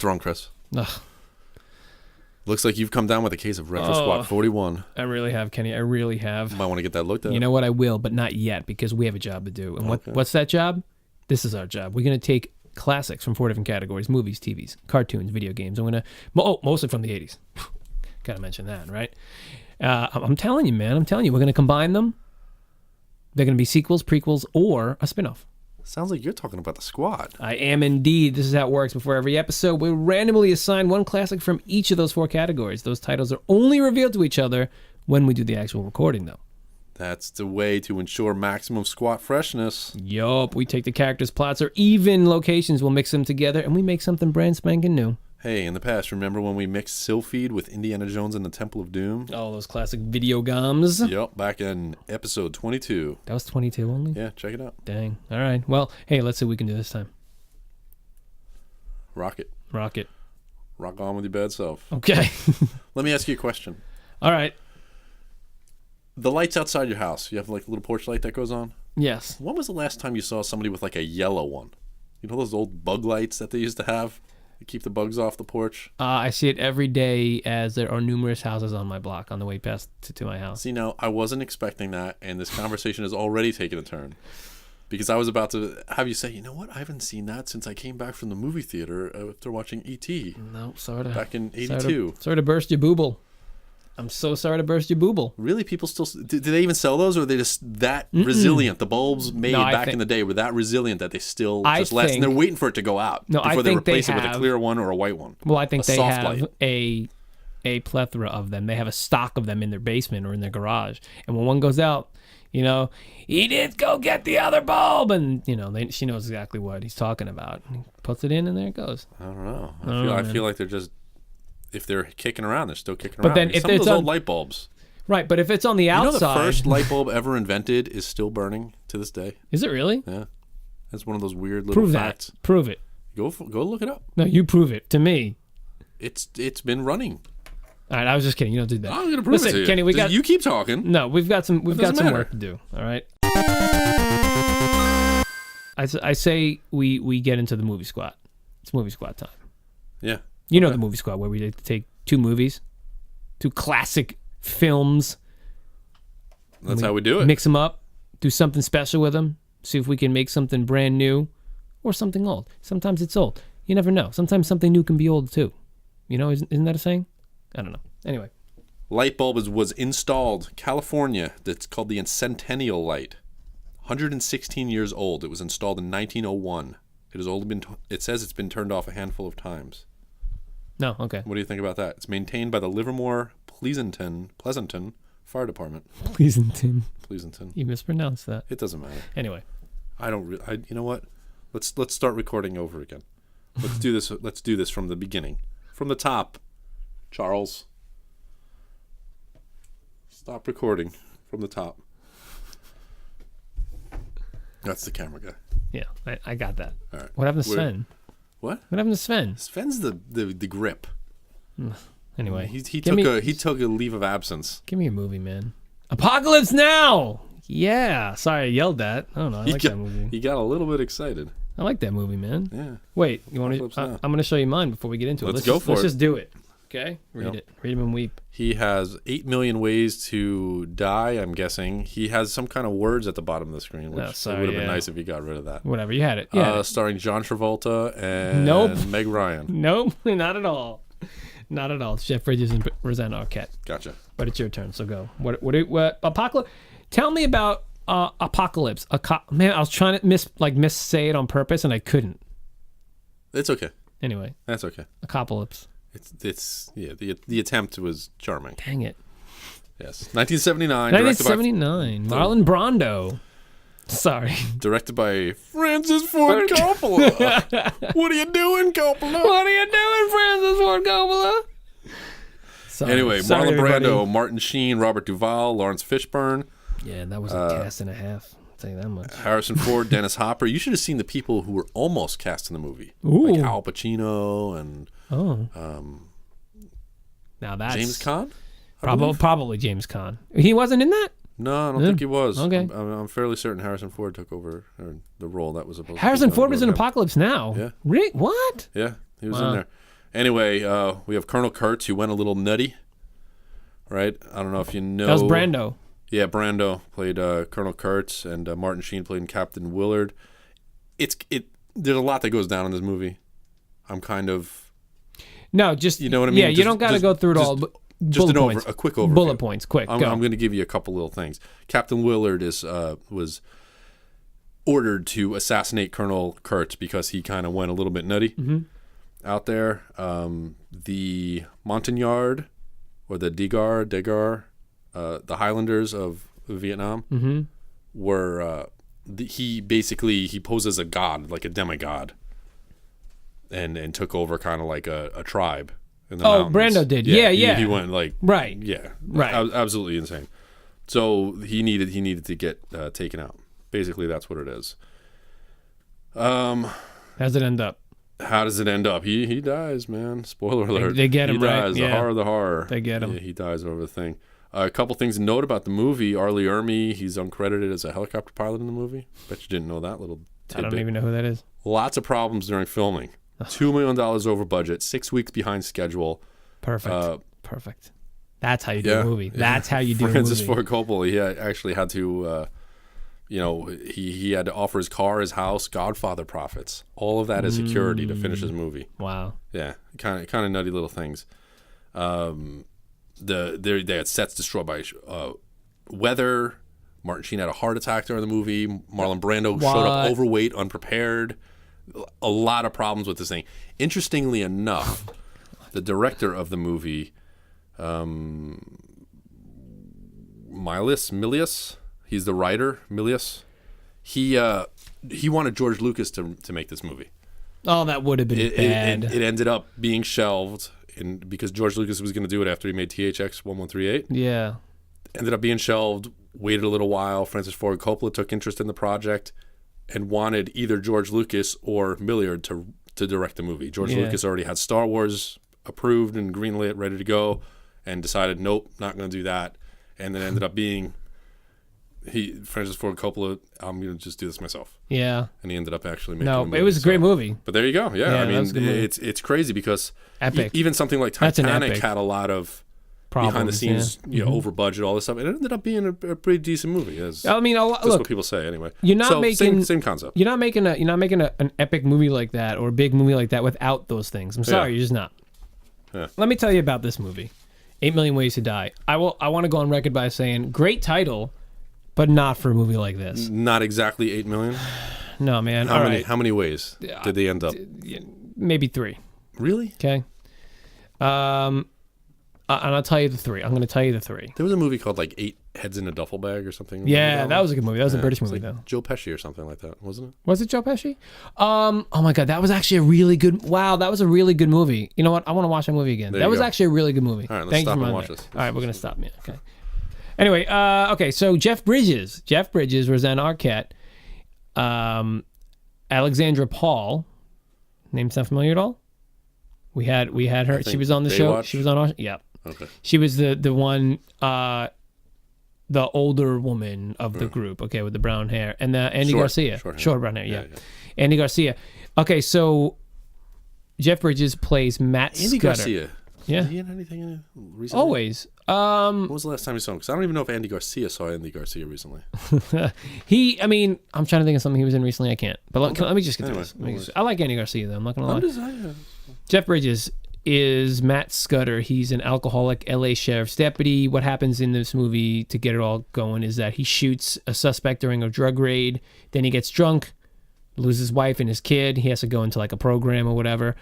wrong, Chris? Ugh. Looks like you've come down with a case of RetroSquat 41. I really have, Kenny. I really have. Might want to get that looked at. You know what? I will, but not yet, because we have a job to do. And what's that job? This is our job. We're going to take classics from 4 different categories: movies, TVs, cartoons, video games. I'm going to mostly from the 80s. Gotta mention that, right? I'm telling you, man. We're going to combine them. They're going to be sequels, prequels, or a spinoff. Sounds like you're talking about the squad. I am indeed. This is how it works. Before every episode, we randomly assign one classic from each of those 4 categories. Those titles are only revealed to each other when we do the actual recording, though. That's the way to ensure maximum squat freshness. Yup. We take the characters' plots or even locations, we'll mix them together, and we make something brand spanking new. Hey, in the past, remember when we mixed Sylphid with Indiana Jones and the Temple of Doom? Oh, those classic video games. Yep, back in episode 22. That was 22 only? Yeah, check it out. Dang. All right. Well, hey, let's see what we can do this time. Rock it. Rock it. Rock on with your bad self. Okay. Let me ask you a question. All right. The lights outside your house, you have like a little porch light that goes on? Yes. When was the last time you saw somebody with like a yellow one? You know those old bug lights that they used to have? To keep the bugs off the porch? I see it every day, as there are numerous houses on my block on the way past to my house. See, now, I wasn't expecting that, and this conversation has already taken a turn. Because I was about to have you say, you know what? I haven't seen that since I came back from the movie theater after watching E.T. No, sorry to... Back in 82. Sorry to burst your booble. I'm so sorry to burst your booble. Really? People still... Do they even sell those, or are they just that resilient? The bulbs made back in the day were that resilient that they still just last, and they're waiting for it to go out before they replace it with a clear one or a white one. Well, I think they have a plethora of them. They have a stock of them in their basement or in their garage. And when one goes out, you know, Edith, go get the other bulb. And, you know, she knows exactly what he's talking about. He puts it in, and there it goes. I don't know. I feel like they're just... If they're kicking around, they're still kicking around. But then, if some of those old light bulbs, right? But if it's on the outside, you know, the first light bulb ever invented is still burning to this day. Is it really? Yeah, that's one of those weird little facts. Prove it. Go look it up. No, you prove it to me. It's been running. All right, I was just kidding. You don't do that. I'm gonna prove it to you. Kenny, you keep talking. No, we've got some work to do. All right. I say we get into the movie squat. It's movie squat time. Yeah. You know the movie squad, where we take 2 movies, 2 classic films. That's how we do it. Mix them up, do something special with them, see if we can make something brand new or something old. Sometimes it's old. You never know. Sometimes something new can be old too. You know, isn't that a saying? I don't know. Anyway. Light bulb was installed, California. That's called the Centennial light. 116 years old. It was installed in 1901. It says it's been turned off a handful of times. No, okay. What do you think about that? It's maintained by the Livermore Pleasanton Fire Department. Pleasanton. Pleasanton. You mispronounced that. It doesn't matter. Anyway. You know what? Let's start recording over again. Let's do this. Let's do this from the beginning. From the top. Charles. Stop recording from the top. That's the camera guy. Yeah, I got that. All right. What happened to Sven? What happened to Sven? Sven's the grip. Anyway, he took a leave of absence. Give me a movie, man. Apocalypse Now. Yeah. Sorry, I yelled that. I don't know. I like that movie. You got a little bit excited. I like that movie, man. Yeah. Wait, you want to? I'm going to show you mine before we get into it. Let's just do it. Okay. Read it. Read him and weep. He has 8 million ways to die, I'm guessing. He has some kind of words at the bottom of the screen, which it would have been nice if you got rid of that. Whatever, you had it. Yeah. Starring John Travolta and Meg Ryan. Nope, not at all. Not at all. It's Jeff Bridges and Rosanna Arquette. Gotcha. But it's your turn, so go. What Apocalypse? Tell me about Apocalypse. Man, I was trying to miss say it on purpose, and I couldn't. It's okay. Anyway. That's okay. Apocalypse. The attempt was charming. Dang it. Yes. 1979. 1979. Marlon Brando. Sorry. Directed by Francis Ford Coppola. What are you doing, Coppola? What are you doing, Francis Ford Coppola? Anyway, Marlon Brando, Martin Sheen, Robert Duvall, Lawrence Fishburne. Yeah, that was a cast and a half. I'll tell you that much. Harrison Ford, Dennis Hopper. You should have seen the people who were almost cast in the movie. Ooh. Like Al Pacino and now that's James Caan? Probably James Caan. He wasn't in that? No, I don't think he was. Okay. I'm fairly certain Harrison Ford took over the role that was supposed Harrison to be Ford was in Apocalypse Now? Yeah. Really? What? Yeah, he was in there. Anyway, we have Colonel Kurtz, who went a little nutty. Right? I don't know if you know. That was Brando. Yeah, Brando played Colonel Kurtz, and Martin Sheen played Captain Willard. There's a lot that goes down in this movie. I'm kind of... No, just... You know what I mean? Yeah, you don't got to go through it all. Just a quick overview. Bullet points, quick, I'm going to give you a couple little things. Captain Willard was ordered to assassinate Colonel Kurtz because he kind of went a little bit nutty out there. The Montagnard, or the Degar, the Highlanders of Vietnam, were he posed as a god, like a demigod, and took over kind of like a tribe in the mountains. Brando did. Yeah. He went like right. Yeah, right. Absolutely insane. So he needed to get taken out. Basically, that's what it is. How does it end up? How does it end up? He dies, man. Spoiler alert. They get him, he dies. right? Yeah. The horror. They get him. Yeah, he dies over the thing. A couple things to note about the movie. Arlie Ermy, he's uncredited as a helicopter pilot in the movie. Bet you didn't know that little tidbit. I don't even know who that is. Lots of problems during filming. $2 million over budget. 6 weeks behind schedule. Perfect. Perfect. That's how you do a movie. That's how you do a movie. Francis Ford Coppola, he actually had to... he had to offer his car, his house, Godfather profits, all of that as security to finish his movie. Wow. Yeah, kind of nutty little things. They had sets destroyed by weather. Martin Sheen had a heart attack during the movie. Marlon Brando showed up overweight, unprepared. A lot of problems with this thing. Interestingly enough, the director of the movie, Milius. He's the writer, Milius. He wanted George Lucas to make this movie. Oh, that would have been bad. It ended up being shelved because George Lucas was going to do it after he made THX 1138. Yeah. Ended up being shelved, waited a little while. Francis Ford Coppola took interest in the project and wanted either George Lucas or Milliard to direct the movie. George Lucas already had Star Wars approved and greenlit, ready to go, and decided, nope, not going to do that. And then ended up being... Francis Ford Coppola, I'm going to just do this myself. Yeah. And he ended up actually making a movie. It was a great movie. But there you go. Yeah, I mean, it's crazy because epic. Even something like Titanic had a lot of problems, behind the scenes, over budget, all this stuff. It ended up being a pretty decent movie. That's what people say anyway. You're not making same concept. You're not making an epic movie like that or a big movie like that without those things. I'm sorry, you're just not. Yeah. Let me tell you about this movie, 8 Million Ways to Die. I want to go on record by saying great title, but not for a movie like this. Not exactly 8 million. No, man. How many ways did they end up? Maybe 3. Really? Okay. And I'll tell you the 3. I'm going to tell you the 3. There was a movie called like 8 Heads in a Duffel Bag or something. Yeah, that was a good movie. That was a British movie, though. Joe Pesci or something like that, wasn't it? Was it Joe Pesci? Oh my God, that was actually a really good. Wow, that was a really good movie. You know what? I want to watch that movie again. That was actually a really good movie. All right, let's stop and watch this. All right, we're gonna stop. Yeah, okay. Anyway, okay. So Jeff Bridges, Roseanne Arquette, Alexandra Paul. Name sound familiar at all? We had her. She was on the show. She was on our. Yeah. Okay. She was the one. The older woman of the group, okay, with the brown hair, and Andy Garcia, short brown hair, yeah. Andy Garcia. Okay, so Jeff Bridges plays Matt Andy Scudder. Garcia. Yeah. Did he in anything in it recently? Always. When was the last time you saw him? Because I don't even know if Andy Garcia saw Andy Garcia recently. I'm trying to think of something he was in recently. I can't. But let me just get through this. I like Andy Garcia, though. I'm not going to lie. Jeff Bridges is Matt Scudder. He's an alcoholic LA sheriff's deputy. What happens in this movie to get it all going is that he shoots a suspect during a drug raid. Then he gets drunk, loses his wife and his kid. He has to go into like a program or whatever.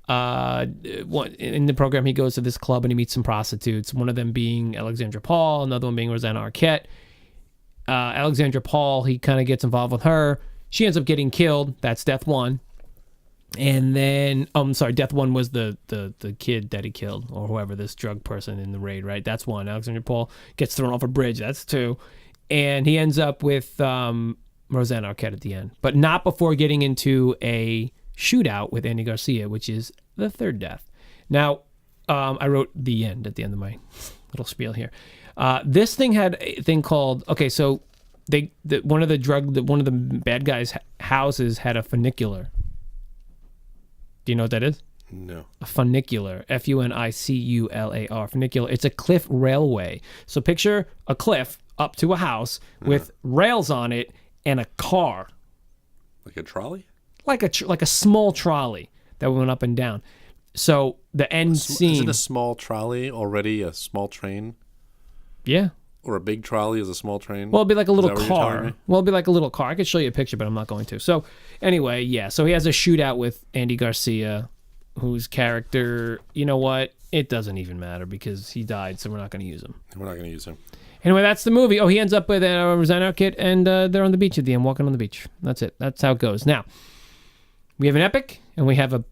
In the program, he goes to this club and he meets some prostitutes. One of them being Alexandra Paul, another one being Roseanne Arquette. Alexandra Paul, he kind of gets involved with her. She ends up getting killed. That's death one. And then, death one was the kid that he killed, or whoever, this drug person in the raid, right? That's one. Alexandra Paul gets thrown off a bridge. That's 2. And he ends up with Roseanne Arquette at the end, but not before getting into a shootout with Andy Garcia, which is the 3rd death. Now, I wrote the end at the end of my little spiel here. This thing had a thing called, okay, so one of the bad guys' houses had a funicular. Do you know what that is? No. A funicular, F-U-N-I-C-U-L-A-R, funicular. It's a cliff railway. So picture a cliff up to a house with rails on it and a car. Like a trolley? Like a small trolley that went up and down. So the end scene... Isn't a small trolley already a small train? Yeah. Or a big trolley is a small train? Well, it'd be like a little Is that what you're telling car. me? Well, it'd be like a little car. I could show you a picture, but I'm not going to. So anyway, yeah. So he has a shootout with Andy Garcia, whose character, you know what? It doesn't even matter because he died, so we're not going to use him. We're not going to use him. Anyway, that's the movie. Oh, he ends up with a Rosanna kit, and they're on the beach at the end, walking on the beach. That's it. That's how it goes. Now, we have an epic, and we have a...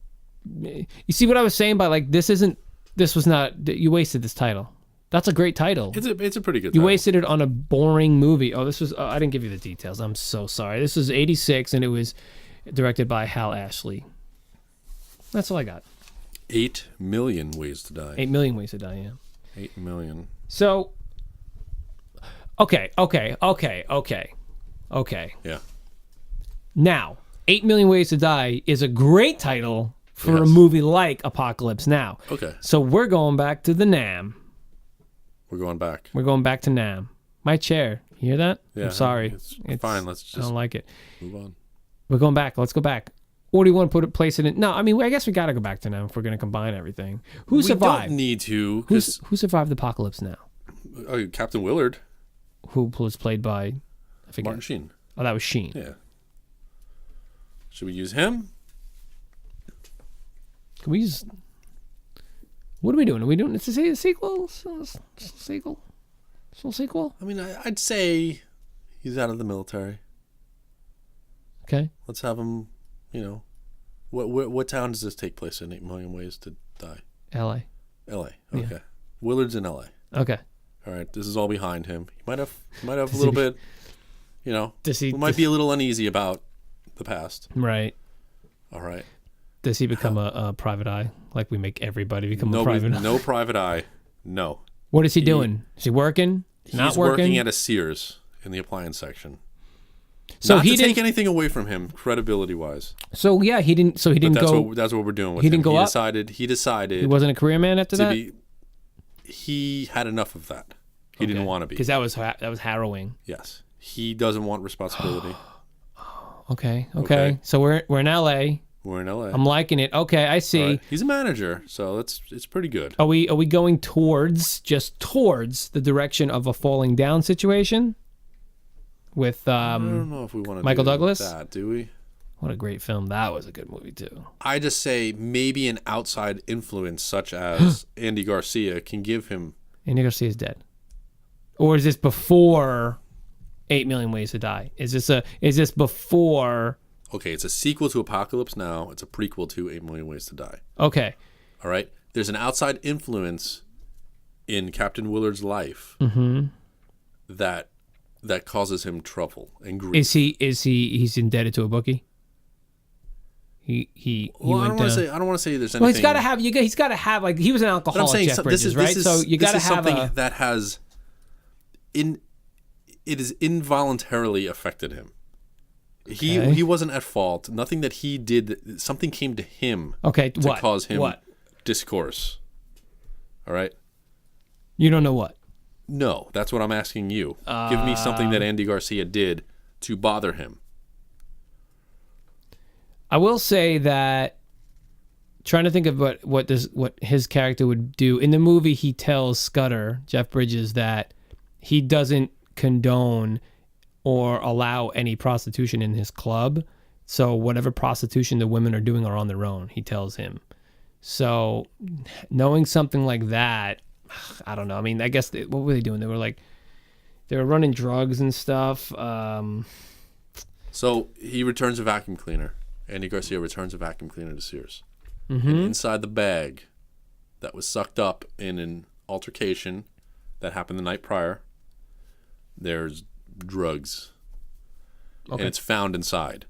You see what I was saying by, like, this was not... You wasted this title. That's a great title. It's a pretty good You title. wasted it on a boring movie. Oh, this was... I didn't give you the details. I'm so sorry. This was 86, and it was directed by Hal Ashley. That's all I got. 8 million ways to die. 8 million ways to die, yeah. 8 million. So... Okay. Yeah. Now, 8 Million Ways to Die is a great title for a Yes. movie like Apocalypse Now. Okay. So we're going back to the NAM. We're going back. We're going back to NAM. My chair. You hear that? Yeah, I'm sorry. it's fine. Let's I don't just like it. move on. We're going back. Let's go back. Or do you want to place it in? No, I mean, I guess we got to go back to NAM if we're going to combine everything. Who survived? We don't need to. 'Cause, Who survived Apocalypse Now? Captain Willard. Who was played by? I forget. Martin Sheen. Oh, that was Sheen. Yeah. Should we use him? Can we just... What are we doing? Are we doing... It's a sequel? Sequel? Still sequel? I mean, I'd say he's out of the military. Okay. Let's have him, what town does this take place in? 8 Million Ways to Die. L.A. L.A. Okay. Willard's in L.A. Okay. All right. This is all behind him. He might have a little bit, might be a little uneasy about the past. Right. All right. Does he become a private eye? Like we make everybody become a private eye? No private eye. No. What is he doing? Is he working? Not He's working? working at a Sears in the appliance section. So Not he to didn't take anything away from him, credibility-wise. So yeah, he didn't go. That's what we're doing with he him. didn't go up? He decided He wasn't a career man after that? He had enough of that. He didn't want to be. Because that was harrowing. Yes. He doesn't want responsibility. Okay. So we're in LA. We're in LA. I'm liking it. Okay, I see. Right. He's a manager, so it's pretty good. Are we going towards the direction of a falling down situation? With I don't know if we want to Michael do Douglas? that, do we? What a great film. That was a good movie too. I just say maybe an outside influence such as Andy Garcia can give him. Andy Garcia's dead. Or is this before 8 Million Ways to Die? Is this before? Okay, it's a sequel to Apocalypse Now. It's a prequel to 8 Million Ways to Die. Okay. All right. There's an outside influence in Captain Willard's life that causes him trouble and grief. He's indebted to a bookie? I don't want to say there's anything. Well, he's got to have like he was an alcoholic. But I'm saying Jeff Bridges, right? So you got to have something that has it has involuntarily affected him. He wasn't at fault. Nothing that he did. Something came to him. Okay, to cause him discourse. All right. You don't know what? No, that's what I'm asking you. Give me something that Andy Garcia did to bother him. I will say that trying to think of what his character would do in the movie, he tells Scudder, Jeff Bridges, that he doesn't condone or allow any prostitution in his club. So whatever prostitution the women are doing are on their own, he tells him. So knowing something like that, I don't know. I mean, I guess what were they doing? They were running drugs and stuff. So he returns a vacuum cleaner. Andy Garcia returns a vacuum cleaner to Sears. Mm-hmm. And inside the bag that was sucked up in an altercation that happened the night prior, there's drugs. Okay. And it's found inside.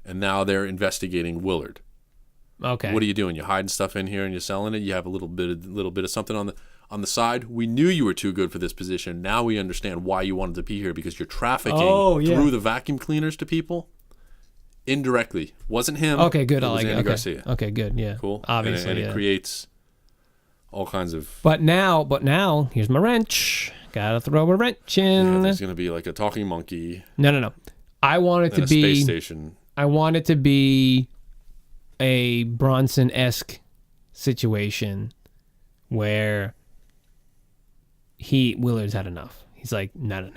And now they're investigating Willard. Okay. What are you doing? You're hiding stuff in here and you're selling it? You have a little bit of something on the side? We knew you were too good for this position. Now we understand why you wanted to be here, because you're trafficking through the vacuum cleaners to people. Indirectly. Wasn't him. Okay, good. It I was like Andy it. Garcia. Okay, good. Yeah. Cool. Obviously, and yeah. it creates all kinds of... But now, here's my wrench. Gotta throw a wrench in. Yeah, there's going to be like a talking monkey. No. I want it And to a be... space station. I want it to be a Bronson-esque situation where Willard's had enough. He's like, no,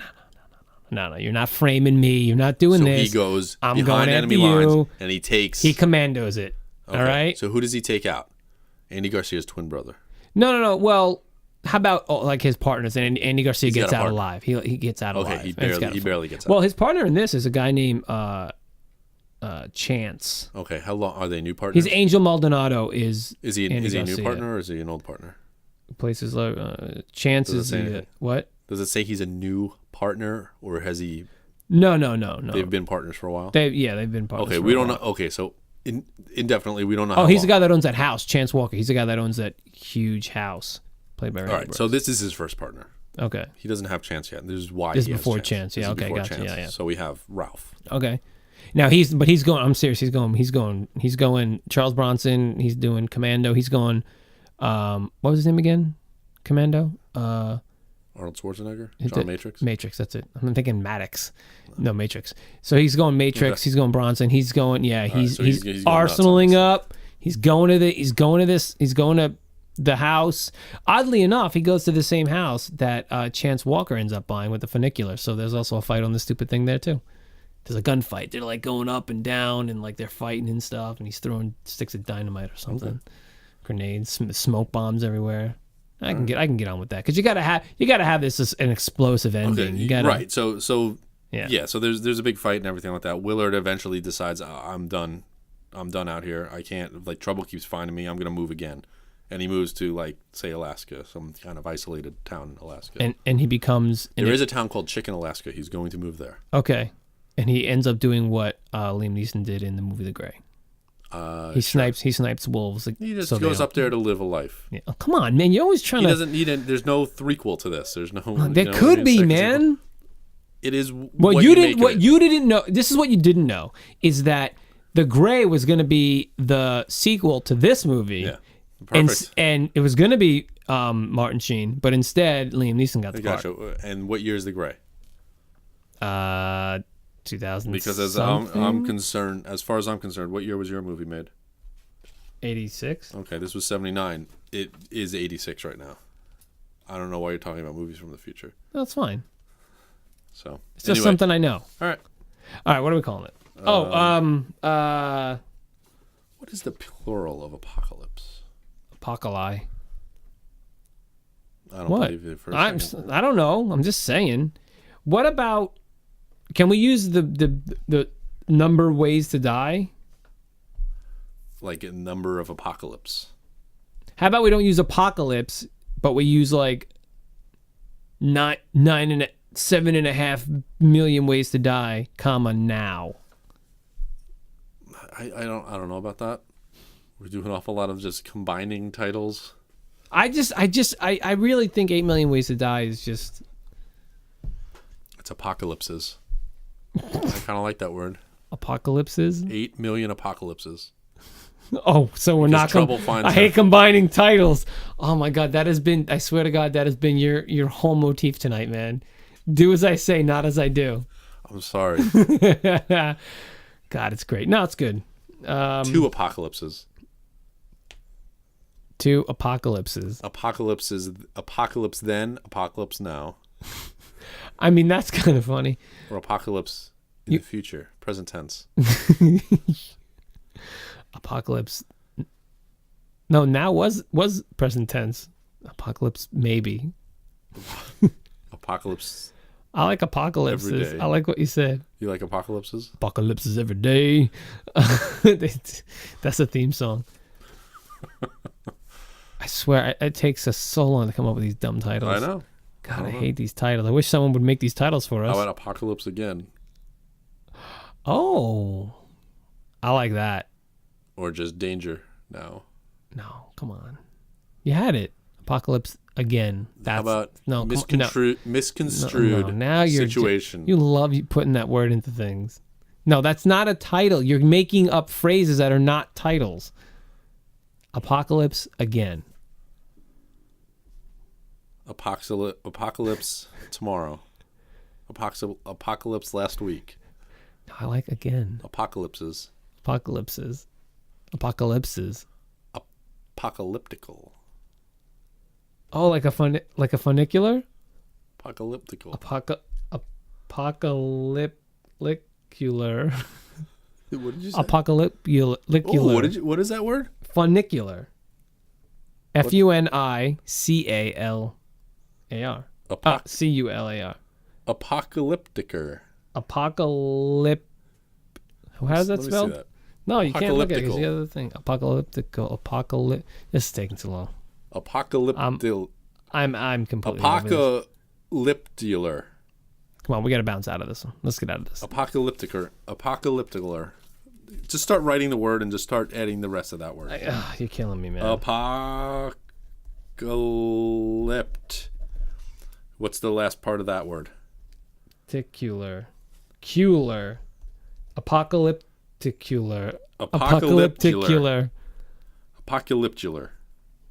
you're not framing me. You're not doing this. So he goes I'm behind going enemy after you. lines and he takes... He commandos it. Okay. All right? So who does he take out? Andy Garcia's twin brother. No. Well, how about like his partners? And Andy Garcia gets out partner. alive. He gets out alive. Okay, he barely gets out. Well, his partner in this is a guy named Chance. Okay, how long are they new partners? He's Angel Maldonado. Is he Andy a new Garcia. partner or is he an old partner? Places like Chance Does it is say the anything? what? Does it say he's a new partner or has he? No. They've been partners for a while. They've been partners. Okay, for we a don't while. know. Okay, so indefinitely we don't know. Oh, how he's long. the guy that owns that house, Chance Walker. He's the guy that owns that huge house, played by Randy All right, so Brooks. this is his first partner. Okay. He doesn't have Chance yet. This is why This is he has before Chance. Chance. This Yeah, is okay, before gotcha. Chance. Yeah. So we have Ralph. Okay. Now he's going. I'm serious. He's going. Charles Bronson. He's doing Commando. He's going. What was his name again? Commando. Arnold Schwarzenegger. John Matrix. Matrix. That's it. I'm thinking Maddox. No, Matrix. So he's going Matrix. He's going Bronson. He's going. Yeah. He's so he's going arsenaling nuts on up. He's going to the house. Oddly enough, he goes to the same house that Chance Walker ends up buying with the funicular. So there's also a fight on this stupid thing there too. There's a gunfight. They're like going up and down and like they're fighting and stuff. And he's throwing sticks of dynamite or something, Okay. grenades, smoke bombs everywhere. I can get on with that because you gotta have this as an explosive ending. Okay, You gotta, right. So yeah. So there's a big fight and everything like that. Willard eventually decides, I'm done out here. I can't, like, trouble keeps finding me. I'm gonna move again, and he moves to, like, say Alaska, some kind of isolated town in Alaska. And he becomes there is a town called Chicken, Alaska. He's going to move there. okay, and he ends up doing what Liam Neeson did in the movie The Gray. He snipes wolves. He just so goes up there to live a life. Yeah. Oh, come on, man! You're always trying He to. doesn't need it. There's no threequel to this. There's no. There could be, man. It is What you didn't know. This is what you didn't know is that The Gray was going to be the sequel to this movie. Yeah, perfect. And it was going to be Martin Sheen, but instead Liam Neeson got the part. Gotcha. And what year is The Gray? 2000. Because as I'm concerned, as far as I'm concerned, what year was your movie made? 86. Okay, this was 79. It is 86 right now. I don't know why you're talking about movies from the future. That's fine. So It's just something I know. All right. What are we calling it? What is the plural of apocalypse? Apocalypse. I don't What? believe it for a second. I don't know. I'm just saying. What about? Can we use the number ways to die? Like a number of apocalypse. How about we don't use apocalypse, but we use like 7.5 million ways to die, comma now. I don't know about that. We're doing an awful lot of just combining titles. I really think 8 million ways to die is just. It's apocalypses. I kind of like that word. Apocalypses. 8 million apocalypses. Oh, so we're not. Trouble finds I hate combining titles. Oh my God, that has been. I swear to God, that has been your whole motif tonight, man. Do as I say, not as I do. I'm sorry. God, it's great. No, it's good. 2 apocalypses. 2 apocalypses. Apocalypse is apocalypse then, apocalypse now. I mean, that's kind of funny. Or apocalypse in the future, present tense. Apocalypse. No, now was present tense. Apocalypse maybe. Apocalypse. I like apocalypses. Every day. I like what you said. You like apocalypses? Apocalypses every day. That's a theme song. I swear, it takes us so long to come up with these dumb titles. I know. God, I hate these titles. I wish someone would make these titles for us. How about Apocalypse Again? Oh, I like that. Or just Danger Now? No, come on. You had it. Apocalypse Again. How about misconstrued now situation? You love putting that word into things. No, that's not a title. You're making up phrases that are not titles. Apocalypse again. Apocalypse tomorrow. Apocalypse last week. No, I like again. Apocalypses. Apocalypses. Apocalyptical. Oh, like a funicular? Apocalyptical. Apocalyptular. What did you say? Apocalyptular. Oh, what is that word? Funicular. Funicalar. Cular. Apocalypticer. How does that Let me spell? see that. No, you can't look at it because Apocalyptical. the other thing. Apocalyptical. This is taking too long. Apocalyptil. I'm completely over this. Apocalyptular. Come on, we got to bounce out of this one. Let's get out of this. Apocalyptular. Just start writing the word and just start adding the rest of that word. You're killing me, man. Apocalypt. What's the last part of that word? Cular. Apocalyptular. Apocalyptular.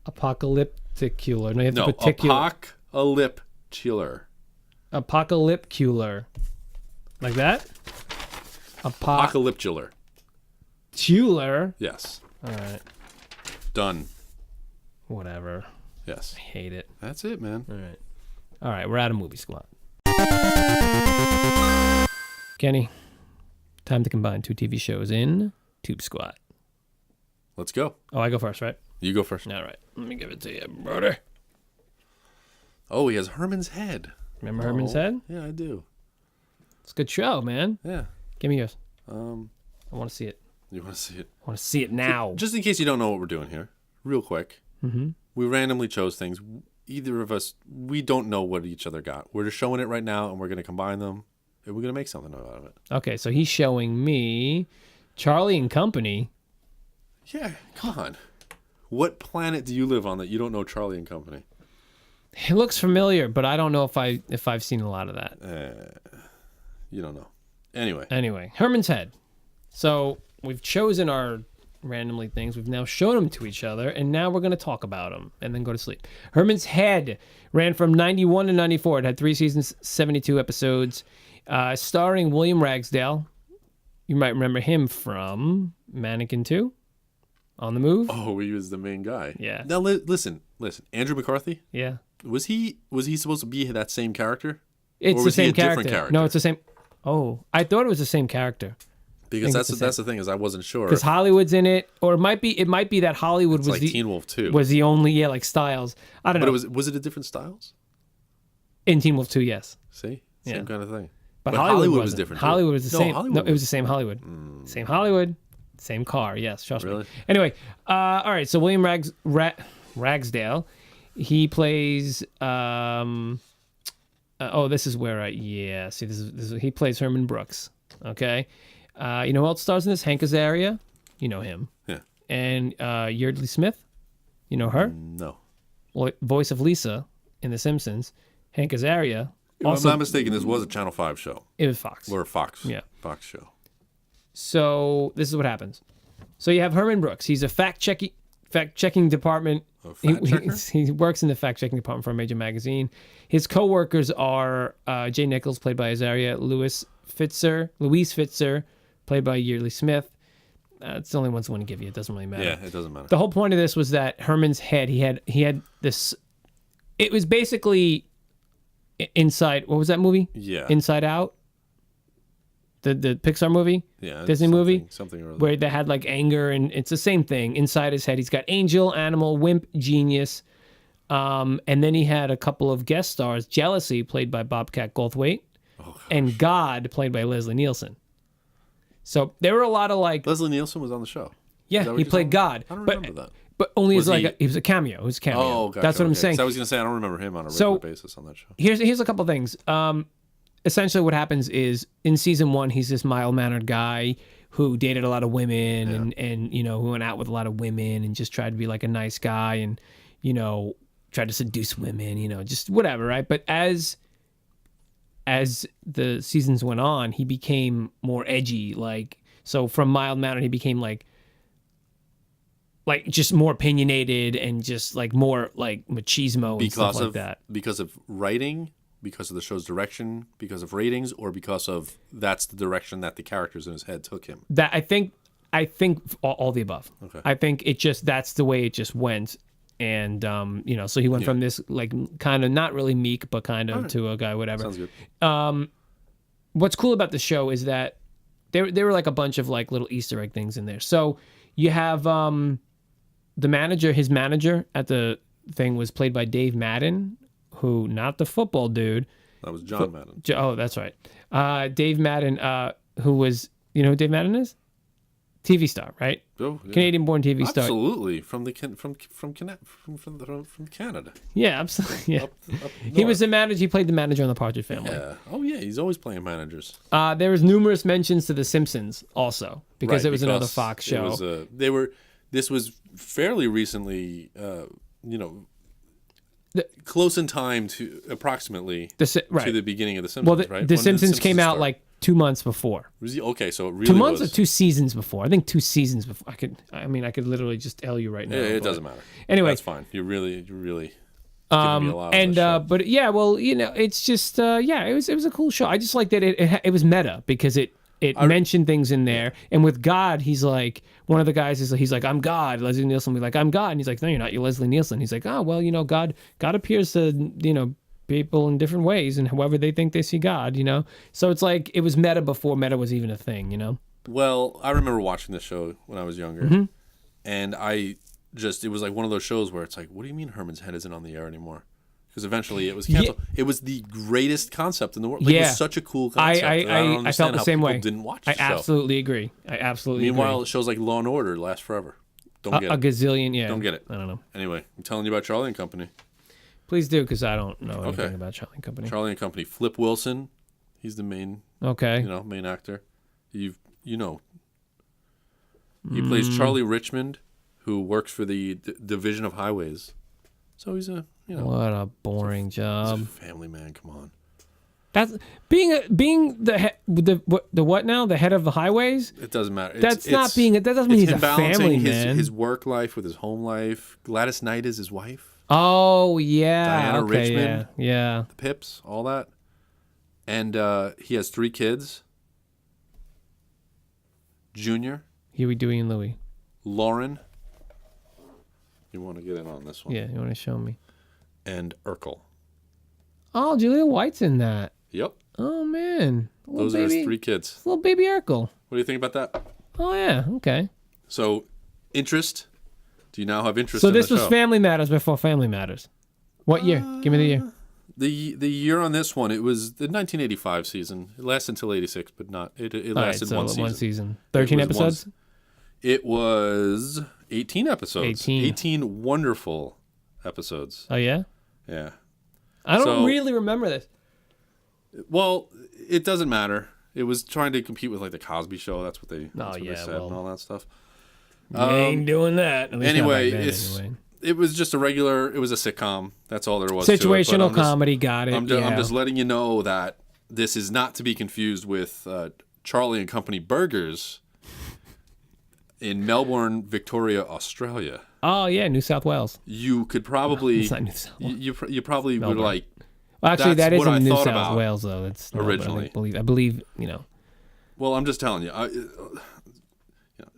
Apocalyptular. No, you have No, to put particular. apocalyptular. Apocalyptular. Like that? Apocalyptular. Tular. Yes. All right. Done. Whatever. Yes. I hate it. That's it, man. All right. We're out of Movie Squat. Kenny, time to combine 2 TV shows in TubeSquat. Let's go. Oh, I go first, right? You go first. All right. Let me give it to you, brother. Oh, he has Herman's head. Remember Herman's head? Yeah, I do. It's a good show, man. Yeah. Give me yours. I want to see it. You want to see it? I want to see it now. Just in case you don't know what we're doing here, real quick. Mm-hmm. We randomly chose things. Either of us, we don't know what each other got. We're just showing it right now, and we're going to combine them, and we're going to make something out of it. Okay, so he's showing me Charlie and Company. Yeah, come on. What planet do you live on that you don't know Charlie and Company? It looks familiar, but I don't know if I've seen a lot of that. You don't know. Anyway, Herman's head. So we've chosen our randomly things. We've now shown them to each other, and now we're going to talk about them and then go to sleep. Herman's head ran from 91 to 94. It had 3 seasons, 72 episodes, starring William Ragsdale. You might remember him from Mannequin 2, On the Move. Oh, he was the main guy. Yeah. Now listen. Andrew McCarthy. Yeah. Was he supposed to be that same character? It's or the was same he a character. different character? No, it's the same. Oh, I thought it was the same character. Because that's the thing is I wasn't sure. Because Hollywood's in it, or it might be that Hollywood It's was like the Teen Wolf 2. was the only like Styles. I don't know. But was it a different Styles? In Teen Wolf 2, yes. See, Yeah. same kind of thing. But Hollywood was wasn't. different. Hollywood was the No, same. Hollywood No, it was the same Hollywood. Same Hollywood, same car. Yes, trust Really? me. Anyway, all right. So William Ragsdale, he plays. This is where See, this is he plays Herman Brooks. Okay. You know who else stars in this? Hank Azaria. You know him. Yeah. And Yeardley Smith. You know her. No. Voice of Lisa in The Simpsons. Hank Azaria. If I'm not mistaken, this was a Channel 5 show. It was Fox. Or a Fox. Yeah. Fox show. So this is what happens. So you have Herman Brooks. He's a fact-checking department. He works in the fact-checking department for a major magazine. His co-workers are Jay Nichols, played by Azaria, Louise Fitzer, played by Yeardley Smith. It's the only ones I want to give you. It doesn't really matter. Yeah, it doesn't matter. The whole point of this was that Herman's head, he had this. It was basically Inside. What was that movie? Yeah. Inside Out. The Pixar movie. Yeah. Disney movie. Something or other. Where they had like anger, and it's the same thing inside his head. He's got angel, animal, wimp, genius, and then he had a couple of guest stars: Jealousy, played by Bobcat Goldthwait, and God, played by Leslie Nielsen. So there were a lot of like Leslie Nielsen was on the show. Yeah, he played God. I don't remember that. But only Was as he- he was a cameo. It was a cameo. Oh, gotcha. That's what I'm okay. saying. 'Cause I was going to say, I don't remember him on a regular So- basis on that show. Here's a couple things. Essentially, what happens is in season 1, he's this mild-mannered guy who dated a lot of women and who went out with a lot of women and just tried to be like a nice guy and tried to seduce women, just whatever, right? But as as the seasons went on, he became more edgy. Like, so from mild mannered, he became like just more opinionated and just like more like machismo and stuff like that. Because of writing, because of the show's direction, because of ratings, or because of that's the direction that the characters in his head took him. That I think all the above. Okay. I think it just that's the way it just went. And so he went from this like kind of not really meek, but kind of to a guy, whatever. Sounds good. What's cool about the show is that there were like a bunch of like little Easter egg things in there. So you have the manager, his manager at the thing was played by Dave Madden, who not the football dude. That was John Madden. Oh, that's right. Dave Madden, who was who Dave Madden is? TV star, right? Oh, yeah. Canadian-born TV star. Absolutely, from Canada. Yeah, absolutely. Yeah. Up He was the manager. He played the manager on the Partridge Family. Yeah. Oh yeah, he's always playing managers. There was numerous mentions to The Simpsons also because it was another Fox show. This was fairly recently, close in time to approximately to the beginning of The Simpsons. Well, right? The Simpsons came out like 2 months before. Okay, so it really 2 months was. or 2 seasons before. I think 2 seasons before. I could literally just tell you right now. Yeah, it doesn't matter. Anyway, that's fine. You're really giving me a lot of this but yeah, well, it's just it was a cool show. I just like that it was meta because it mentioned things in there. And with God, he's like, one of the guys he's like, I'm God. Leslie Nielsen will be like, I'm God. And he's like, no, you're not. You're Leslie Nielsen. He's like, oh, well, God appears to, people in different ways and however they think they see God, So it's like, it was meta before meta was even a thing, Well, I remember watching this show when I was younger. And it was like one of those shows where it's like, what do you mean Herman's head isn't on the air anymore? Because eventually it was canceled. It was the greatest concept in the world. Like, it was such a cool concept. I felt the same way. Didn't watch the show. Absolutely agree. Meanwhile, shows like Law and Order last forever. Don't get it. A gazillion, yeah. Don't get it. I don't know. Anyway, I'm telling you about Charlie and Company. Please do, because I don't know anything about Charlie and Company. Charlie and Company. Flip Wilson, he's the main. Okay. Main actor. He plays Charlie Richmond, who works for the Division of Highways. So he's what a boring job. He's a family man. Come on. That's being the what now? The head of the highways? It doesn't matter. That doesn't mean he's a family man. His work life with his home life. Gladys Knight is his wife. Oh yeah. Diana Richmond. Yeah. The Pips, all that. And he has 3 kids. Junior. Huey, Dewey, and Louie. Lauren. You want to get in on this one? Yeah, you want to show me. And Urkel. Oh, Julia White's in that. Yep. Oh, man. Those are his 3 kids. Little baby Urkel. What do you think about that? Oh, yeah. Okay. So, interest. Do you now have interest in the show? So this was Family Matters before Family Matters. What year? Give me the year. The year on this one, it was the 1985 season. It lasted until 86, but not. It lasted one season. 13 episodes? It was 18 episodes. 18. 18 wonderful episodes. Oh, yeah? Yeah. I don't really remember this. Well, it doesn't matter. It was trying to compete with like the Cosby Show. That's what they said and all that stuff. You ain't doing that. Anyway, it was just it was a sitcom. That's all there was Situational to it. Comedy, got it. I'm just letting you know that this is not to be confused with Charlie and Company Burgers in Melbourne, Victoria, Australia. Oh, yeah, New South Wales. You could probably... It's not New South Wales. You probably Melbourne. Would like... Well, actually, that is in New South Wales, though. It's originally. I believe, Well, I'm just telling you.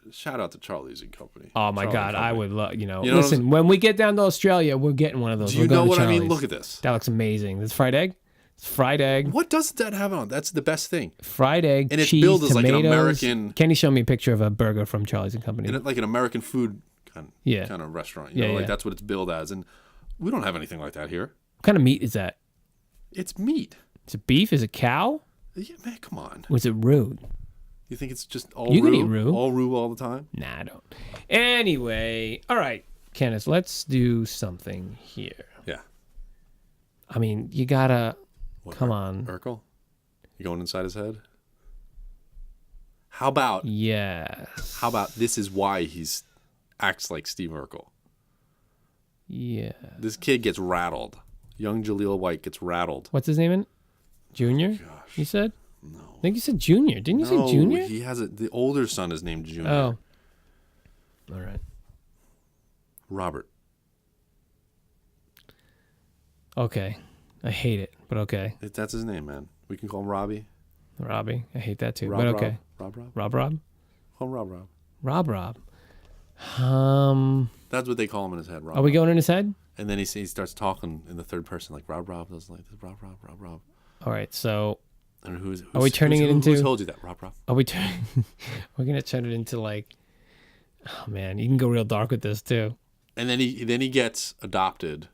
Shout out to Charlie's and Company. Oh, my God. I would love, listen, when we get down to Australia, we're getting one of those. Do you know what I mean? Look at this. That looks amazing. It's fried egg? It's fried egg. What does that have on? That's the best thing. Fried egg, and it's cheese, billed as tomatoes. like an American... Can you show me a picture of a burger from Charlie's and Company? Like an American food kind of restaurant. That's what it's billed as. And we don't have anything like that here. What kind of meat is that? It's meat. Is it beef? Is it cow? Yeah, man, come on. Was it roux? You think it's just all you roux? You can eat roux. All roux all the time? Nah, I don't. Anyway, all right, Kenneth, let's do something here. Yeah. I mean, you gotta... Come on. Urkel? You going inside his head? How about... Yes. How about this is why he's acts like Steve Urkel? Yeah. This kid gets rattled. Young Jaleel White gets rattled. What's his name in? Junior? Gosh. You said? No. I think you said Junior. Didn't you say Junior? He has the older son is named Junior. Oh. All right. Robert. Okay. I hate it, but okay. That's his name, man. We can call him Robbie. Robbie. I hate that too, Rob, but okay. Rob. Rob? Call him Rob. Rob. That's what they call him in his head, Rob. Are we going in his head? And then he starts talking in the third person, like Rob doesn't like this. Rob. All right, so And who's are we turning it into? Who told you that, Rob? Are we turning? We're gonna turn it into like, oh man, you can go real dark with this too. And then he gets adopted.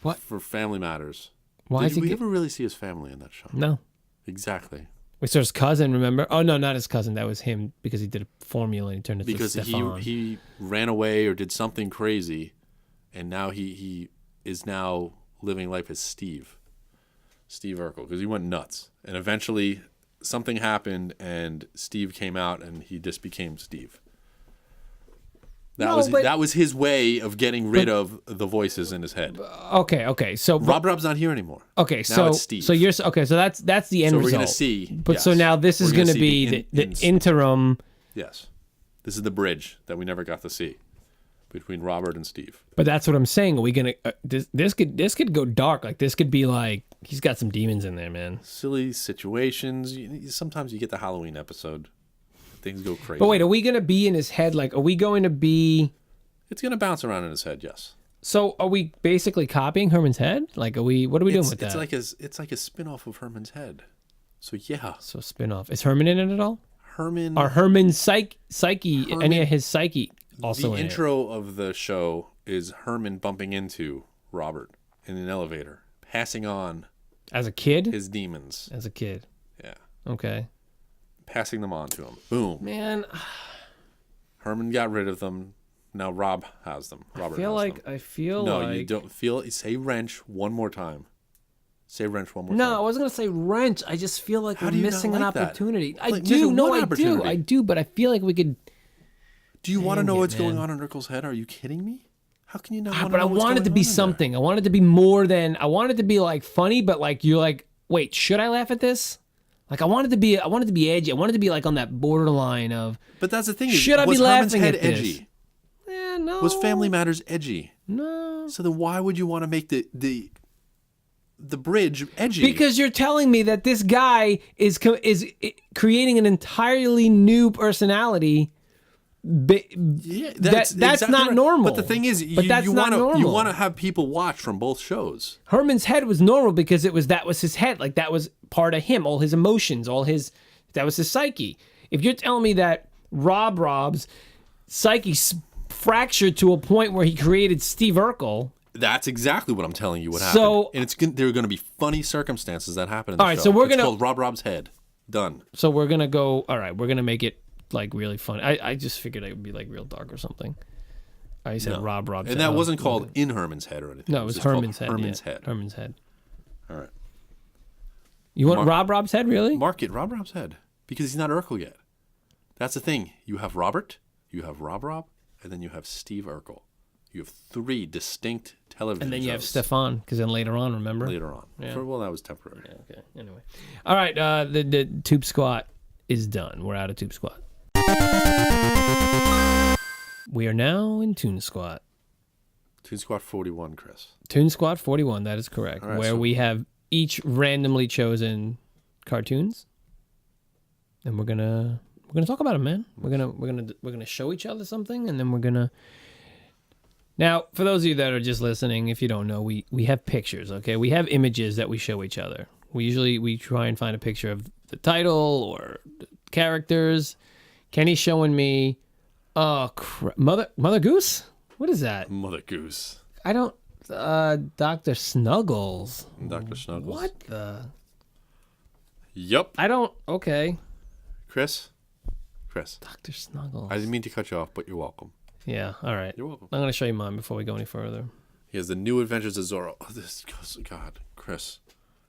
What? For Family Matters. Why Did we ever really see his family in that show? No. Exactly. We saw his cousin. Remember? Oh no, not his cousin. That was him because he did a formula and he turned into Stefan. he ran away or did something crazy, and now he is now living life as Steve Urkel, because he went nuts, and eventually something happened and Steve came out and he just became Steve. That was his way of getting rid of the voices in his head. Okay. So Rob's not here anymore. Okay, now so it's Steve. So you're okay. So that's the end result. So we're gonna see. But yes, so now this is gonna be the interim. Yes, this is the bridge that we never got to see between Robert and Steve. But that's what I'm saying. Are we gonna this could go dark. Like this could be like he's got some demons in there, man. Silly situations. Sometimes you get the Halloween episode. Things go crazy. But wait, are we going to be in his head? Like, are we going to be... It's going to bounce around in his head, yes. So are we basically copying Herman's head? Like, what are we doing with that? It's like a spin-off of Herman's head. So, yeah. So, spin-off. Is Herman in it at all? Herman... Or Herman's psyche, any of his psyche also in it? The intro of the show is Herman bumping into Robert in an elevator, passing on... As a kid? His demons. As a kid. Yeah. Okay. Passing them on to him. Boom. Man. Herman got rid of them. Now Rob has them. Robert I feel like... No, you don't feel... Say wrench one more time. Say wrench one more time. No, I wasn't going to say wrench. I just feel like we're missing an opportunity. I do, but I feel like we could... Do you want to know what's going on in Urkel's head? Are you kidding me? How can you not want to know what's going on? But I want it to be something. I want it to be more than... I want it to be like funny, but like you're like, wait, should I laugh at this? Like I wanted to be edgy. I wanted to be like on that borderline of. But that's the thing. Should I be laughing at this? Edgy? Yeah, no. Was Family Matters edgy? No. So then why would you want to make the bridge edgy? Because you're telling me that this guy is creating an entirely new personality. That's exactly not right. Normal. But the thing is, you want to have people watch from both shows. Herman's head was normal because that was his head. Like that was part of him, all his emotions, that was his psyche. If you're telling me that Rob's psyche fractured to a point where he created Steve Urkel. That's exactly what I'm telling you. What happened? And there are going to be funny circumstances that happen in the show. So it's called Rob's head. Done. So we're gonna go. All right, we're gonna make it like really funny. I just figured it would be like real dark or something. I said Rob's and head. that wasn't called In Herman's Head or anything. No, it was Herman's head. Herman's head. Herman's head. All right. You want Rob's head, really? Mark it, Rob's head, because he's not Urkel yet. That's the thing. You have Robert, you have Rob, and then you have Steve Urkel. You have three distinct television And then you shows. have Stefan, because then later on, remember? Later on. Yeah. Well, that was temporary. Yeah, okay. Anyway. All right. The Tube Squat is done. We're out of Tube Squat. We are now in ToonSquat. ToonSquat 41, Chris. ToonSquat 41, that is correct. Right, where we have each randomly chosen cartoons. And we're gonna talk about them, man. We're gonna show each other something, and then we're gonna. Now, for those of you that are just listening, if you don't know, we have pictures. Okay, we have images that we show each other. We try and find a picture of the title or the characters. Kenny's showing me, Mother Goose. What is that? Mother Goose. I don't. Dr. Snuggles. Dr. Snuggles. What the? Yup. I don't. Okay. Chris. Dr. Snuggles. I didn't mean to cut you off, but you're welcome. Yeah. All right. You're welcome. I'm gonna show you mine before we go any further. He has the New Adventures of Zorro. Oh, God, Chris.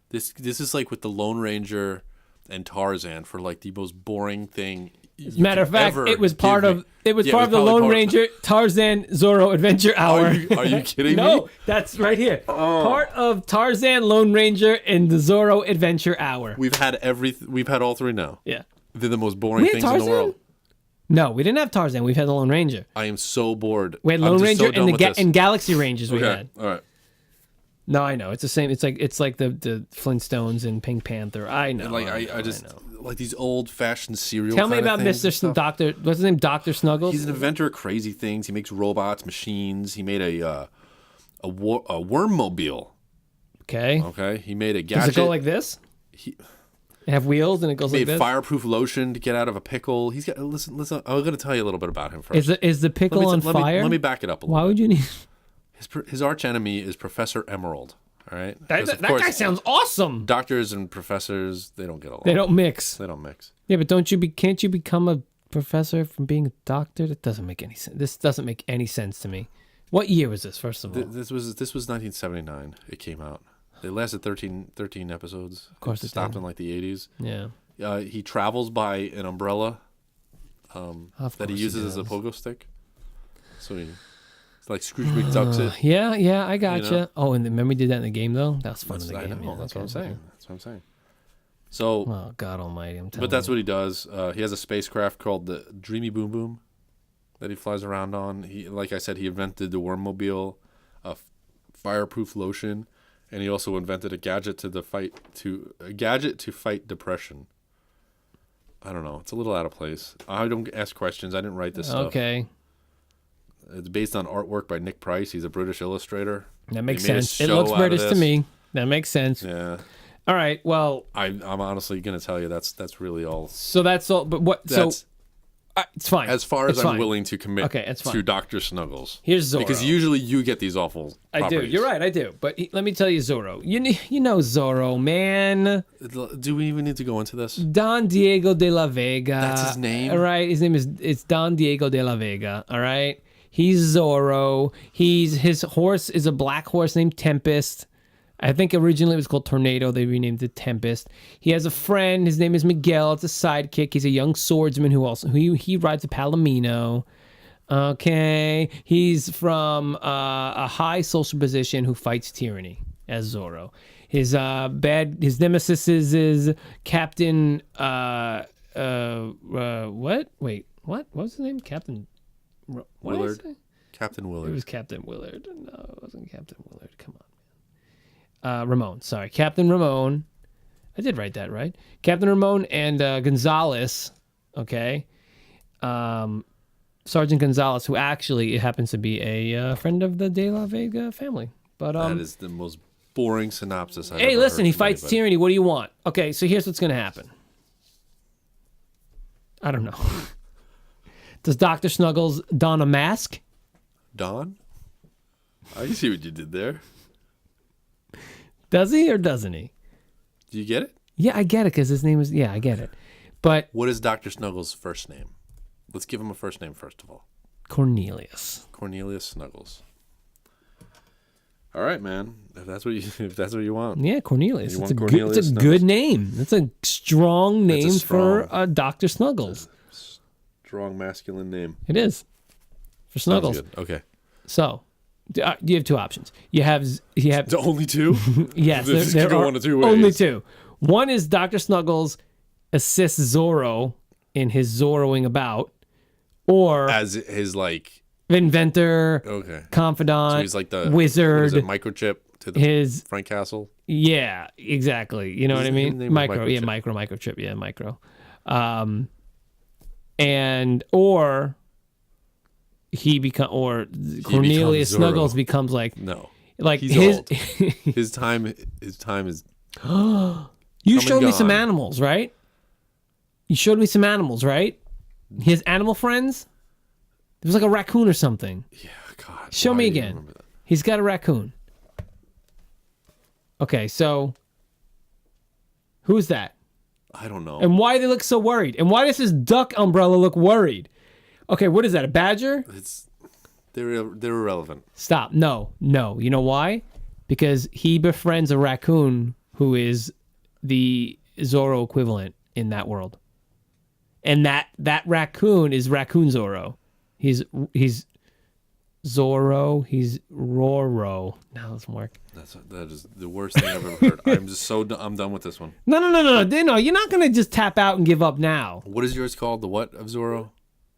This is like with the Lone Ranger and Tarzan for like the most boring thing As a matter of fact, ever it was part give of the probably Lone Ranger Tarzan Zorro Adventure Hour. Are you kidding me? No, that's right here. Part of Tarzan, Lone Ranger, and the Zorro Adventure Hour. We've had all three now. Yeah. They're the most boring We had things in the Tarzan? world. No, we didn't have Tarzan. We've had the Lone Ranger. I am so bored. We had I'm Lone just Ranger so done with this. and Galaxy Rangers we Okay, had. all right. No, I know. It's the same. It's like the Flintstones and Pink Panther. I know. Like I just like these old-fashioned cereal. Tell me kind of about things and Mr. stuff. Doctor. What's his name? Dr. Snuggles? He's an inventor of crazy things. He makes robots, machines. He made a wormmobile. Okay. Okay. He made a Does gadget. it go like this? It have wheels and it goes like made this? fireproof lotion to get out of a pickle. He's got listen. I'm going to tell you a little bit about him first. Is the pickle on fire? Let me back it up a little. Why would you need... His arch enemy is Professor Emerald. All right. That guy sounds awesome. Doctors and professors, they don't get along. They don't mix. They don't mix. Yeah, but can't you become a professor from being a doctor? That doesn't make any sense. This doesn't make any sense to me. What year was this, first of all? This was 1979. It came out. They lasted 13 episodes. Of course it it stopped did. in like the 80s. Yeah. He travels by an umbrella Of that he course uses as a does. pogo stick. So it's like Scrooge McDuck's it. Yeah, I gotcha. You know? Oh, and remember we did that in the game, though? That was fun in the I game. know, yeah. that's Okay, what I'm saying. okay. That's what I'm saying. So, Oh, God almighty, I'm telling but that's you. what he does. He has a spacecraft called the Dreamy Boom Boom that he flies around on. He, like I said, he invented the wormmobile, fireproof lotion, and he also invented a gadget to fight depression. I don't know. It's a little out of place. I don't ask questions. I didn't write this stuff. Okay. It's based on artwork by Nick Price. He's a British illustrator. That makes They made a sense. It show looks out of British to this. me. That makes sense. Yeah. All right, well, I'm honestly gonna tell you that's really all. so that's all. But what? That's It's fine. as far as It's I'm fine. willing to commit Okay, it's fine. to Dr. Snuggles. Here's Zorro. Because usually you get these awful I do. properties. You're right. I do. But let me tell you, Zorro. You know Zorro, man. Do we even need to go into this? Don Diego de la Vega. That's his name? All right. His name is Don Diego de la Vega. All right. He's Zorro. His horse is a black horse named Tempest. I think originally it was called Tornado. They renamed it Tempest. He has a friend. His name is Miguel. It's a sidekick. He's a young swordsman who rides a Palomino. Okay. He's from a high social position who fights tyranny as Zorro. His nemesis is Captain what? Wait, what? What was his name? Captain what Willard. did I say? Captain It Willard. was Captain Willard. No, it wasn't Captain Willard. Come on. Ramon. Sorry. Captain Ramon. I did write that, right? Captain Ramon and Gonzalez. Okay. Sergeant Gonzalez, who actually happens to be a friend of the De La Vega family. But That is the most boring synopsis I've hey, ever listen, heard he from fights anybody. tyranny. What do you want? Okay, so here's what's going to happen. I don't know. Does Dr. Snuggles don a mask? Don? I see what you did there. Does he or doesn't he? Do you get it? Yeah, I get it because his name is... Yeah, I get it. But What is Dr. Snuggles' first name? Let's give him a first name first of all. Cornelius. Cornelius Snuggles. All right, man. If that's what you want. Yeah, Cornelius. You It's a, want good, Cornelius it's a Snuggles? good name. That's a strong name strong- for Dr. Snuggles. Strong masculine name. It is. For Sounds Snuggles. good. Okay. So, you have two options. You have The only two? yes, This there could go are one of two ways. only two. One is Dr. Snuggles assists Zorro in his Zorroing about, or As his like inventor, okay. confidant, So he's like the wizard. what is it, microchip to the his Frank Castle. yeah, exactly. You know what I His mean? name was Microchip, yeah, micro. And or Cornelius Zorro. Snuggles becomes like No. like He's his old. His time is You Come showed and me some gone. animals, right? You showed me some animals, right? He has animal friends? There was like a raccoon or something. yeah, God. Show why me do you again. remember that? He's got a raccoon. Okay, so who's that? I don't know. And why do they look so worried? And why does his duck umbrella look worried? Okay, what is that? A badger? They're irrelevant. Stop. No. You know why? Because he befriends a raccoon who is the Zorro equivalent in that world. And that raccoon is Raccoon Zorro. He's Zorro. He's Roro. Now let's work. That is the worst thing I've ever heard. I'm done with this one. No. You're not gonna just tap out and give up now. What is yours called? The what of Zorro?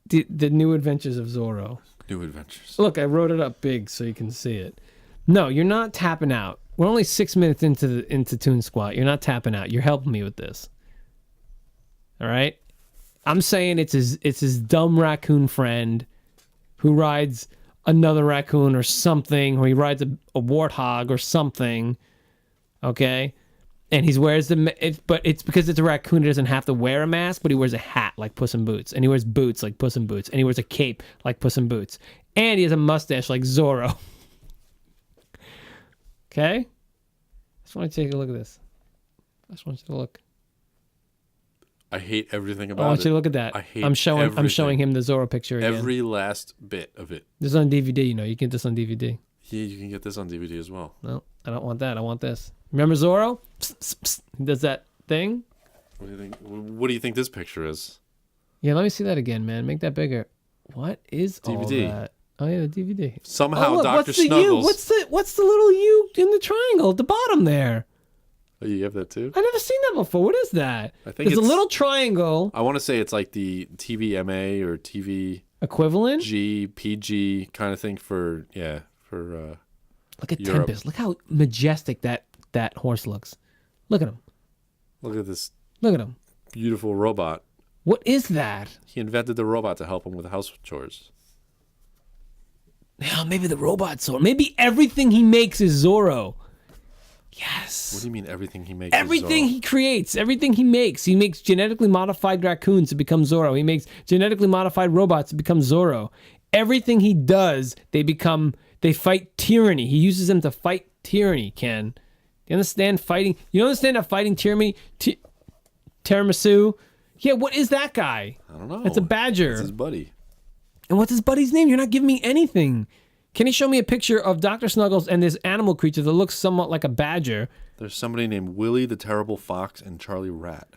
The New Adventures of Zorro. New Adventures. Look, I wrote it up big so you can see it. No, you're not tapping out. We're only 6 minutes into ToonSquat. You're not tapping out. You're helping me with this. All right? I'm saying it's his dumb raccoon friend who rides another raccoon or something, or he rides a warthog or something. Okay? And he wears but it's because it's a raccoon. He doesn't have to wear a mask, but he wears a hat like Puss in Boots, and he wears boots like Puss in Boots, and he wears a cape like Puss in Boots, and he has a mustache like Zorro. Okay? I just want to take a look at this. I just want you to look. I hate everything about it. I want you to look at that. I hate I'm showing him the Zorro picture again. every last bit of it. This is on DVD, you know. You can get this on DVD. Yeah, you can get this on DVD as well. No, I don't want that. I want this. Remember Zorro? Psst, psst, psst. He does that thing? What do you think? What do you think this picture is? Yeah, let me see that again, man. Make that bigger. What is DVD. all that? Oh yeah, the DVD. Somehow, look, Dr. what's the Snuggles. U? What's the little U in the triangle at the bottom there? Oh, you have that too? I never seen that before. What is that? I think There's a it's- little triangle I want to say it's like the TVMA or TV equivalent. G, PG kind of thing for Look at Europe. Tempest. Look how majestic that horse looks. Look at him. Look at this Look at him. beautiful robot. What is that? He invented the robot to help him with house chores. Yeah, maybe the robot's Zorro. Maybe everything he makes is Zorro. Yes. What do you mean everything he makes? Everything is Zorro? he creates, everything he makes. He makes genetically modified raccoons to become Zorro. He makes genetically modified robots to become Zorro. Everything he does, they fight tyranny. He uses them to fight tyranny, Ken. You understand fighting? You understand that fighting tyranny? Tiramisu? Yeah, what is that guy? I don't know. It's a badger. It's his buddy. And what's his buddy's name? You're not giving me anything. Can you show me a picture of Dr. Snuggles and this animal creature that looks somewhat like a badger? There's somebody named Willie the Terrible Fox and Charlie Rat.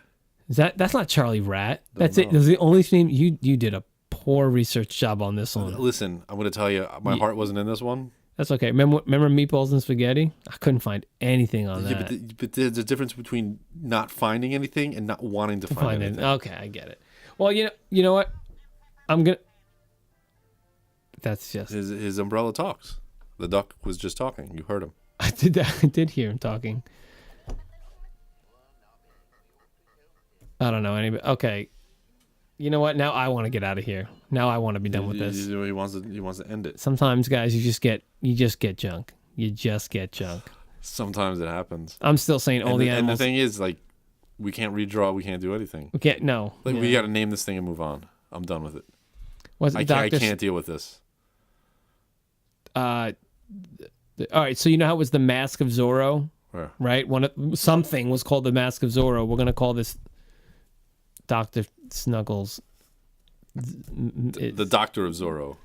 That's not Charlie Rat. That's know. it. That's the only name. You did a poor research job on this one. Listen, I'm going to tell you, my heart wasn't in this one. That's okay. Remember Meatballs and Spaghetti? I couldn't find anything on Yeah, that. but there's a difference between not finding anything and not wanting to find anything. Okay, I get it. Well, you know what? I'm gonna. That's just. His umbrella talks. The duck was just talking. You heard him. I did hear him talking. I don't know anybody. Okay. You know what? Now I want to get out of here. Now I want to be done with this. He wants to end it. Sometimes, guys, you just get junk. You just get junk. Sometimes it happens. I'm still saying all the animals. And the thing is, like, we can't redraw. We can't do anything. We can't. No. Like, Yeah. we got to name this thing and move on. I'm done with it. Was it I can't deal with this. All right. So you know how it was the Mask of Zorro, Where? right? Something was called the Mask of Zorro. We're gonna call this Dr. Snuggles. The Doctor of Zorro.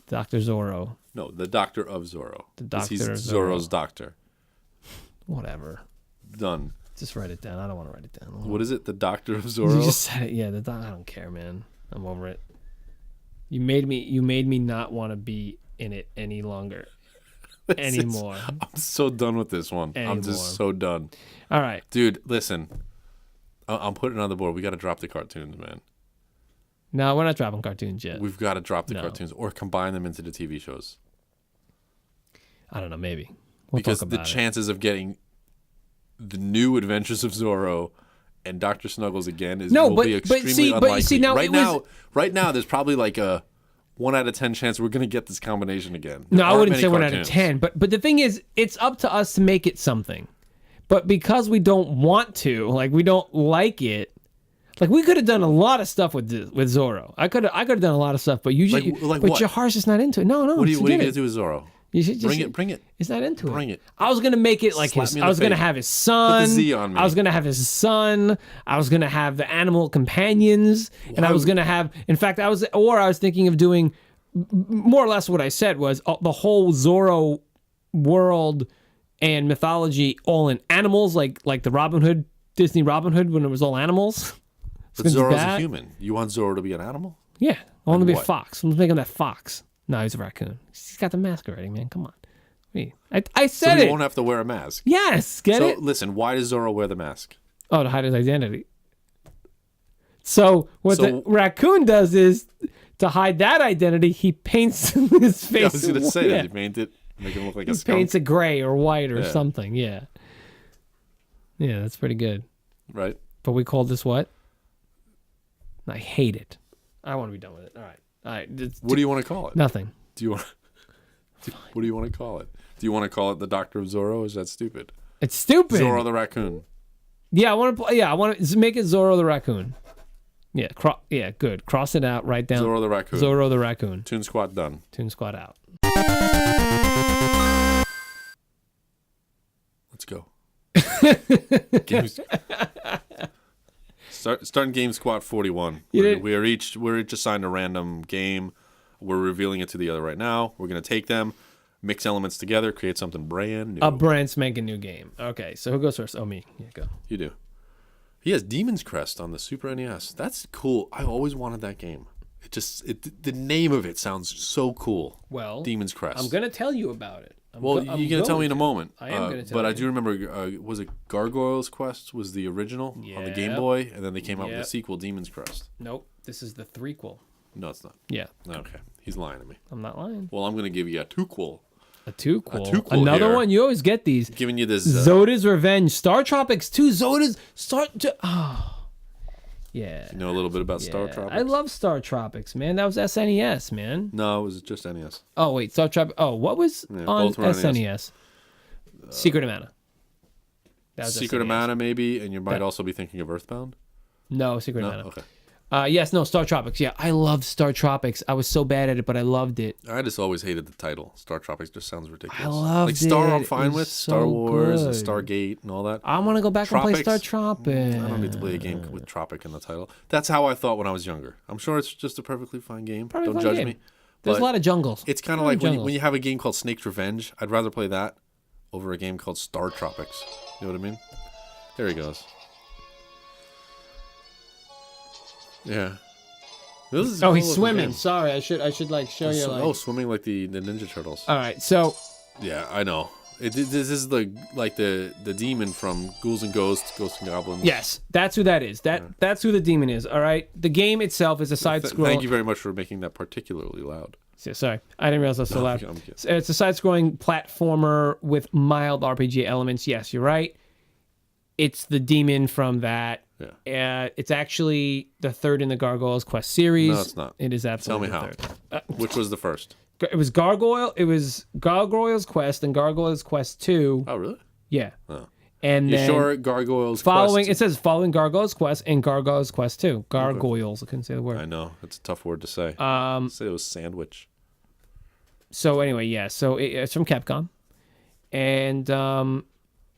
Dr. Zorro. No, the Doctor of Zorro. The Doctor He's of Zorro. Zorro's doctor. Whatever. Done. Just write it down. I don't want to write it down. What is it? The Doctor of You Zorro? just said it. Yeah. I don't care, man. I'm over it. You made me not want to be in it any longer. Anymore. I'm so done with this one. I'm just so done. All right. Dude, listen. I'm putting it on the board. We got to drop the cartoons, man. No, we're not dropping cartoons yet. We've got to drop the cartoons or combine them into the TV shows. I don't know. Maybe. We'll Because talk the about it. chances of getting the new Adventures of Zorro and Dr. Snuggles again will be extremely unlikely. now right now, there's probably like a 1 out of 10 chance we're going to get this combination again. No, There I aren't wouldn't many say 1 out of cartoons. 10. But the thing is, it's up to us to make it something. But because we don't want to, like we don't like it, like we could have done a lot of stuff with Zorro. I could have done a lot of stuff, but you just Like but what? your heart's just not into it. No. What are you forget going to it. do with Zorro? You should just, Bring it. It's not into it. Bring it. I was gonna make it like Slap his. me in I the was gonna face. have his son. Put the Z on me. I was gonna have his son. I was gonna have the animal companions, and I was gonna have. In fact, I was thinking of doing more or less what I said was the whole Zorro world and mythology all in animals, like the Robin Hood, Disney Robin Hood when it was all animals. But gonna do Zorro's a that. human. You want Zorro to be an animal? Yeah, I want to be a what? fox. I'm making that fox. No, he's a raccoon. He's got the mask already, man. Come on. Wait, I So said he it. won't have to wear a mask. Yes, get So it? listen, why does Zorro wear the mask? Oh, to hide his identity. So what So- the raccoon does is to hide that identity, he paints his face. Yeah, I was going to say yeah. that. He paint it, make him look like a He skunk. paints it gray or white or Yeah. something. Yeah. Yeah, that's pretty good. Right? But we called this what? I hate it. I want to be done with it. All right. All right. What do you want to call it? Nothing. Do you want? What do you want to call it? Do you want to call it the Doctor of Zorro? Is that stupid? It's stupid. Zorro the Raccoon. Yeah, I want to. Yeah, I want to make it Zorro the Raccoon. Yeah. Yeah. Good. Cross it out. Write down Zorro the Raccoon. Zorro the Raccoon. ToonSquat done. ToonSquat out. Let's go. Starting Game Squat 41. We're each assigned a random game. We're revealing it to the other right now. We're gonna take them, mix elements together, create something brand new. A brand spanking new game. Okay, so who goes first? Oh, me. Yeah, go. You do. He has Demon's Crest on the Super NES. That's cool. I always wanted that game. The name of it sounds so cool. Well, Demon's Crest. I'm gonna tell you about it. You're gonna tell me in a moment. I am gonna tell But you. I do remember. Was it Gargoyle's Quest? Was the original on the Game Yep. Boy, and then they came out with Yep. the sequel, Demon's Crest. Nope. This is the threequel. No, it's not. Yeah, Okay, he's lying to me. I'm not lying. Well, I'm gonna give you a twoquel. A twoquel. twoquel Another here. one. You always get these. Giving you this. Zoda's Revenge. Star Tropics 2. Zoda's Oh. Yeah. You know a little bit about Star Yeah. Tropics? I love Star Tropics, man. That was SNES, man. No, it was just NES. Oh wait, Star Tropics. Oh, what was Yeah, on both were on SNES? Secret of Mana. That was Secret of SNES. Mana, maybe, and you might That- also be thinking of Earthbound. No, Secret No, of Mana. okay. Yes, no, Star Tropics. Yeah, I loved Star Tropics. I was so bad at it, but I loved it. I just always hated the title. Star Tropics just sounds ridiculous. I loved like Star, it. I'm It fine was with so Star Wars and good. Stargate and all that. I want to go back and play Star Tropics? Tropics. I don't need to play a game with Tropic in the title. That's how I thought when I was younger. I'm sure it's just a perfectly fine game. Probably Don't fun judge game. me. There's But a lot of jungles. It's kind of like when you have a game called Snake's Revenge. I'd rather play that over a game called Star Tropics. You know what I mean? There he goes. Yeah. This is Oh, cool he's looking swimming. game. Sorry, I should like show you. Like... Swimming like the Ninja Turtles. All right, so Yeah, I know. This is the demon from Ghouls and Ghosts, Ghosts and Goblins. yes, that's who that is. That's who the demon is. All right, the game itself is a side scroll. Thank you very much for making that particularly loud. Sorry, I didn't realize I was so loud. I'm kidding. It's a side-scrolling platformer with mild RPG elements. Yes, you're right. It's the demon from that. Yeah. It's actually the third in the Gargoyles Quest series. No, it's not. It is absolutely Tell me the how. third. Which was the first? It was Gargoyles Quest and Gargoyles Quest 2. Oh, really? Yeah. Oh. And You then sure Gargoyles following Quest? it says following Gargoyles Quest and Gargoyles Quest 2. Gargoyles. I couldn't say the word. I know. It's a tough word to say. Say it was sandwich. So anyway, yeah. So it's from Capcom. And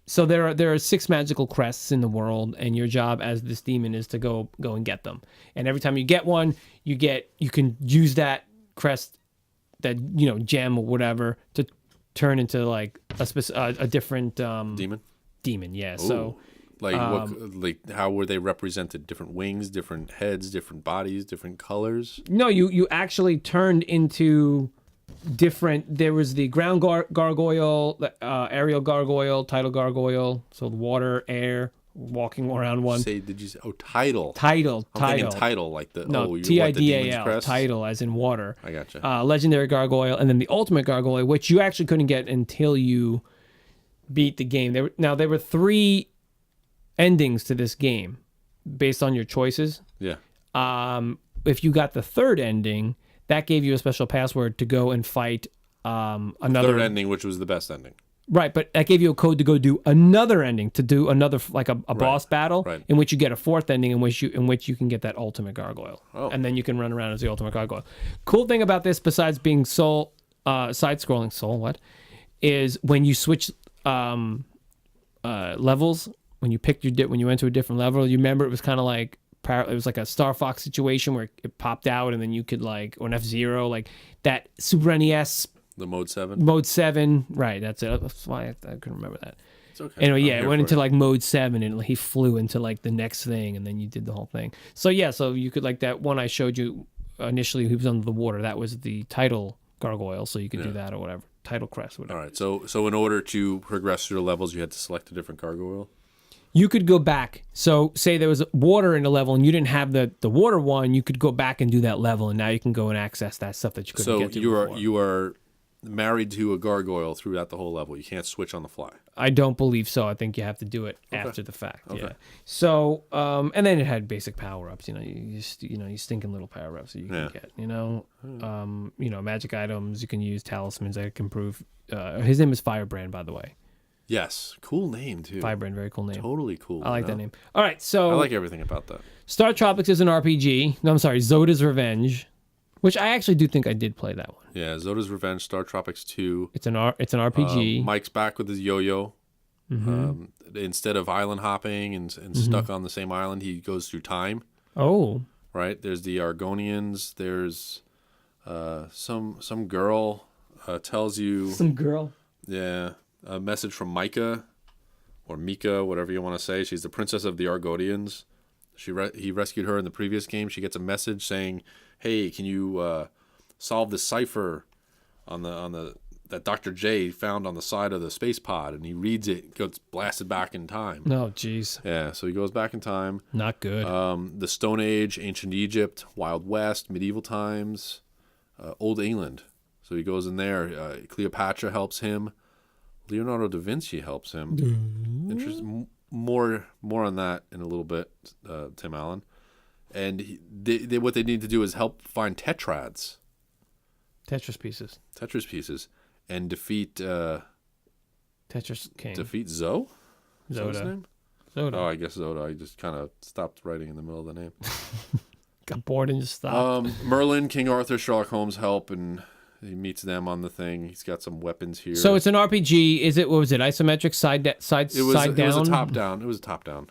so there are 6 magical crests in the world, and your job as this demon is to go and get them. And every time you get one, you can use that crest, that gem or whatever, to turn into like a different Demon? demon. Yeah. Ooh. So Like how were they represented? Different wings, different heads, different bodies, different colors? no, you actually turned into different. There was the ground gargoyle, aerial gargoyle, tidal gargoyle. So the water, air, walking around one. Did you say? Oh, tidal. Tidal. I'm thinking tidal, like the No, you're what, the Demon's Tidal. Crest? Tidal, as in water. I gotcha. Legendary gargoyle, and then the ultimate gargoyle, which you actually couldn't get until you beat the game. There were 3 endings to this game based on your choices. Yeah. If you got the third ending, that gave you a special password to go and fight another Third ending, which was the best ending. Right, but that gave you a code to go do another ending, to do another like a boss battle, right. in which you get a 4th ending in which you can get that ultimate gargoyle, Oh. and then you can run around as the ultimate gargoyle. Cool thing about this, besides being side scrolling, is when you switch levels, when you went to a different level, you remember it was kind of like it was like a Star Fox situation where it popped out, and then you could or an F-Zero, like that Super NES. The Mode 7. Mode 7, right? That's it. That's why I couldn't remember that. It's okay. Anyway, I'm yeah, it here went for into it. like mode 7, and he flew into like the next thing, and then you did the whole thing. So yeah, so you could like that one I showed you initially. He was under the water. That was the tidal gargoyle, so you could do that or whatever. Tidal crest, whatever. All right. So in order to progress through the levels, you had to select a different gargoyle. You could go back. So say there was water in the level and you didn't have the water one, you could go back and do that level, and now you can go and access that stuff that you couldn't get to before. You are married to a gargoyle throughout the whole level. You can't switch on the fly. I don't believe so. I think you have to do it after the fact. Okay. Yeah. So and then it had basic power-ups, you stinking little power-ups that you can get, magic items, you can use talismans that can improve. His name is Firebrand, by the way. Yes, cool name too. Firebrand, very cool name. Totally cool. I like that name. All right, so I like everything about that. Star Tropics is an RPG. No, I'm sorry, Zoda's Revenge, which I actually do think I did play that one. Yeah, Zoda's Revenge, Star Tropics 2. It's an RPG. Mike's back with his yo-yo. Mm-hmm. Instead of island hopping and stuck on the same island, he goes through time. Oh. Right? There's the Argonians. There's some girl tells you... Some girl? Yeah. A message from Micah or Mika, whatever you want to say. She's the princess of the Argonians. He rescued her in the previous game. She gets a message saying, "Hey, can you solve the cipher on the that Dr. J found on the side of the space pod?" And he reads it, gets blasted back in time. Oh, jeez. Yeah, so he goes back in time. Not good. The Stone Age, Ancient Egypt, Wild West, Medieval Times, Old England. So he goes in there. Cleopatra helps him. Leonardo da Vinci helps him. Interesting. More on that in a little bit, Tim Allen. And what they need to do is help find tetrads. Tetris pieces. And defeat... Tetris King. Defeat Zoe? Is that his Zoda. name? Zoda. Oh, I guess Zoda. I just kind of stopped writing in the middle of the name. Got bored and just stopped. Merlin, King Arthur, Sherlock Holmes help, and he meets them on the thing. He's got some weapons here. So it's an RPG. Is it? What was it? Isometric side down. It was a top down. It was a top down.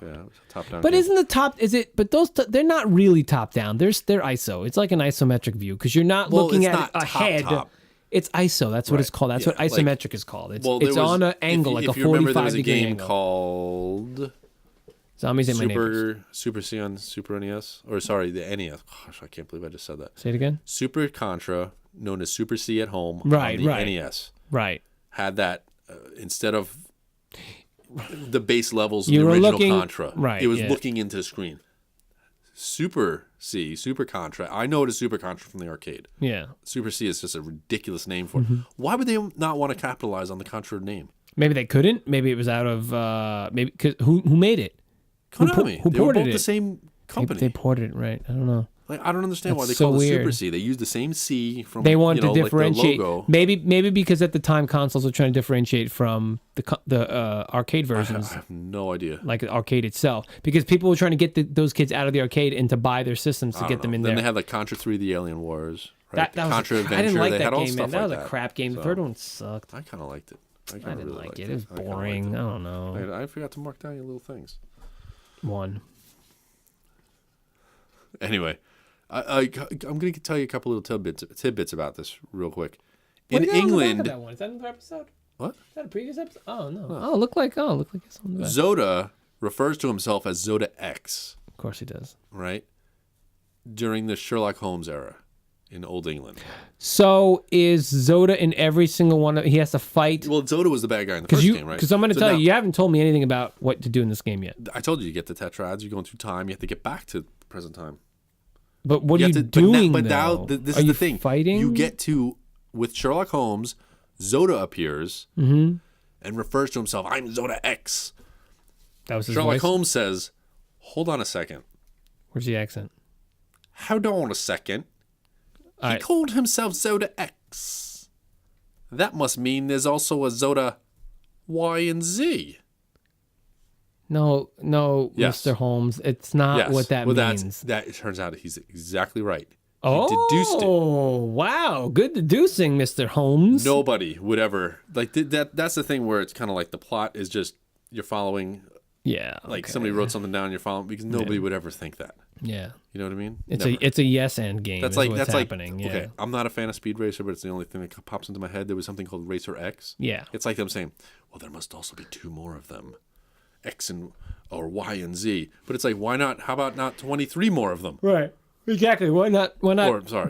Yeah, it was a top down. But game. isn't the top? Is it? But those they're not really top down. They're ISO. It's like an isometric view because you're not looking it's at not it ahead. top. It's ISO. That's what it's called. That's what isometric is called. It's on an angle, like a 45 degree game angle. Called Zombies Ate My Neighbors. Super C on Super NES, or sorry, the NES. Gosh, I can't believe I just said that. Say it again. Super Contra, known as Super C at home, right, on the right. NES. Right. Had that instead of the base levels You of the were original looking- Contra. right, It was yeah. looking into the screen. Super C, Super Contra. I know it is Super Contra from the arcade. Yeah. Super C is just a ridiculous name for it. Why would they not want to capitalize on the Contra name? Maybe they couldn't. Maybe it was out of maybe cause who made it? Konami. Who they were ported both it? the same company. They ported it, right? I don't know. Like, I don't understand why they That's so call it Super weird. C. They used the same C from They wanted to like the differentiate. logo. Maybe because at the time consoles were trying to differentiate from the arcade versions. I have no idea. Like the arcade itself, because people were trying to get those kids out of the arcade and to buy their systems to get them in then there. They had like Contra 3, The Alien Wars. Right? That was Contra Adventure. I didn't like they that had all game, stuff man. That like was a crap game. The third one sucked. I kind of liked it. I didn't really like liked it. It was I kinda boring. liked it. I don't know. I forgot to mark down your little things. One. Anyway, I'm going to tell you a couple little tidbits about this real quick. What In do you got on the back of England, that one? Is that another episode? What? Is that a previous episode? Oh no. Oh, look like it's on the back. Zoda refers to himself as Zoda X, Of course he does. right? During the Sherlock Holmes era in Old England. So is Zoda in every single one? He has to fight. Well, Zoda was the bad guy in the first game, right? Because I'm going to So tell now- you, you haven't told me anything about what to do in this game yet. I told you get the tetrads. You're going through time. You have to get back to present time. But what are you have to- doing? But now, though? this Are is you the thing. Fighting? You get to with Sherlock Holmes. Zoda appears and refers to himself. I'm Zoda X. That was his Sherlock voice? Holmes says, "Hold on a second. Where's the accent? Hold on a second. He Alright. called himself Zoda X. That must mean there's also a Zoda Y and Z." No, Yes. Mr. Holmes. It's not what that means. That it turns out he's exactly right. Oh, He deduced it. wow. Good deducing, Mr. Holmes. Nobody would ever like that's the thing where it's kind of like the plot is just you're following Yeah. like okay. somebody wrote something down, you're following because nobody would ever think that. Yeah. You know what I mean? It's a yes and game. That's is like what's happening. Yeah. Okay, I'm not a fan of Speed Racer, but it's the only thing that pops into my head. There was something called Racer X. Yeah. It's like them saying, well, there must also be 2 more of them, X and or Y and Z. But it's like, why not? How about not 23 more of them? Right. Exactly. Why not?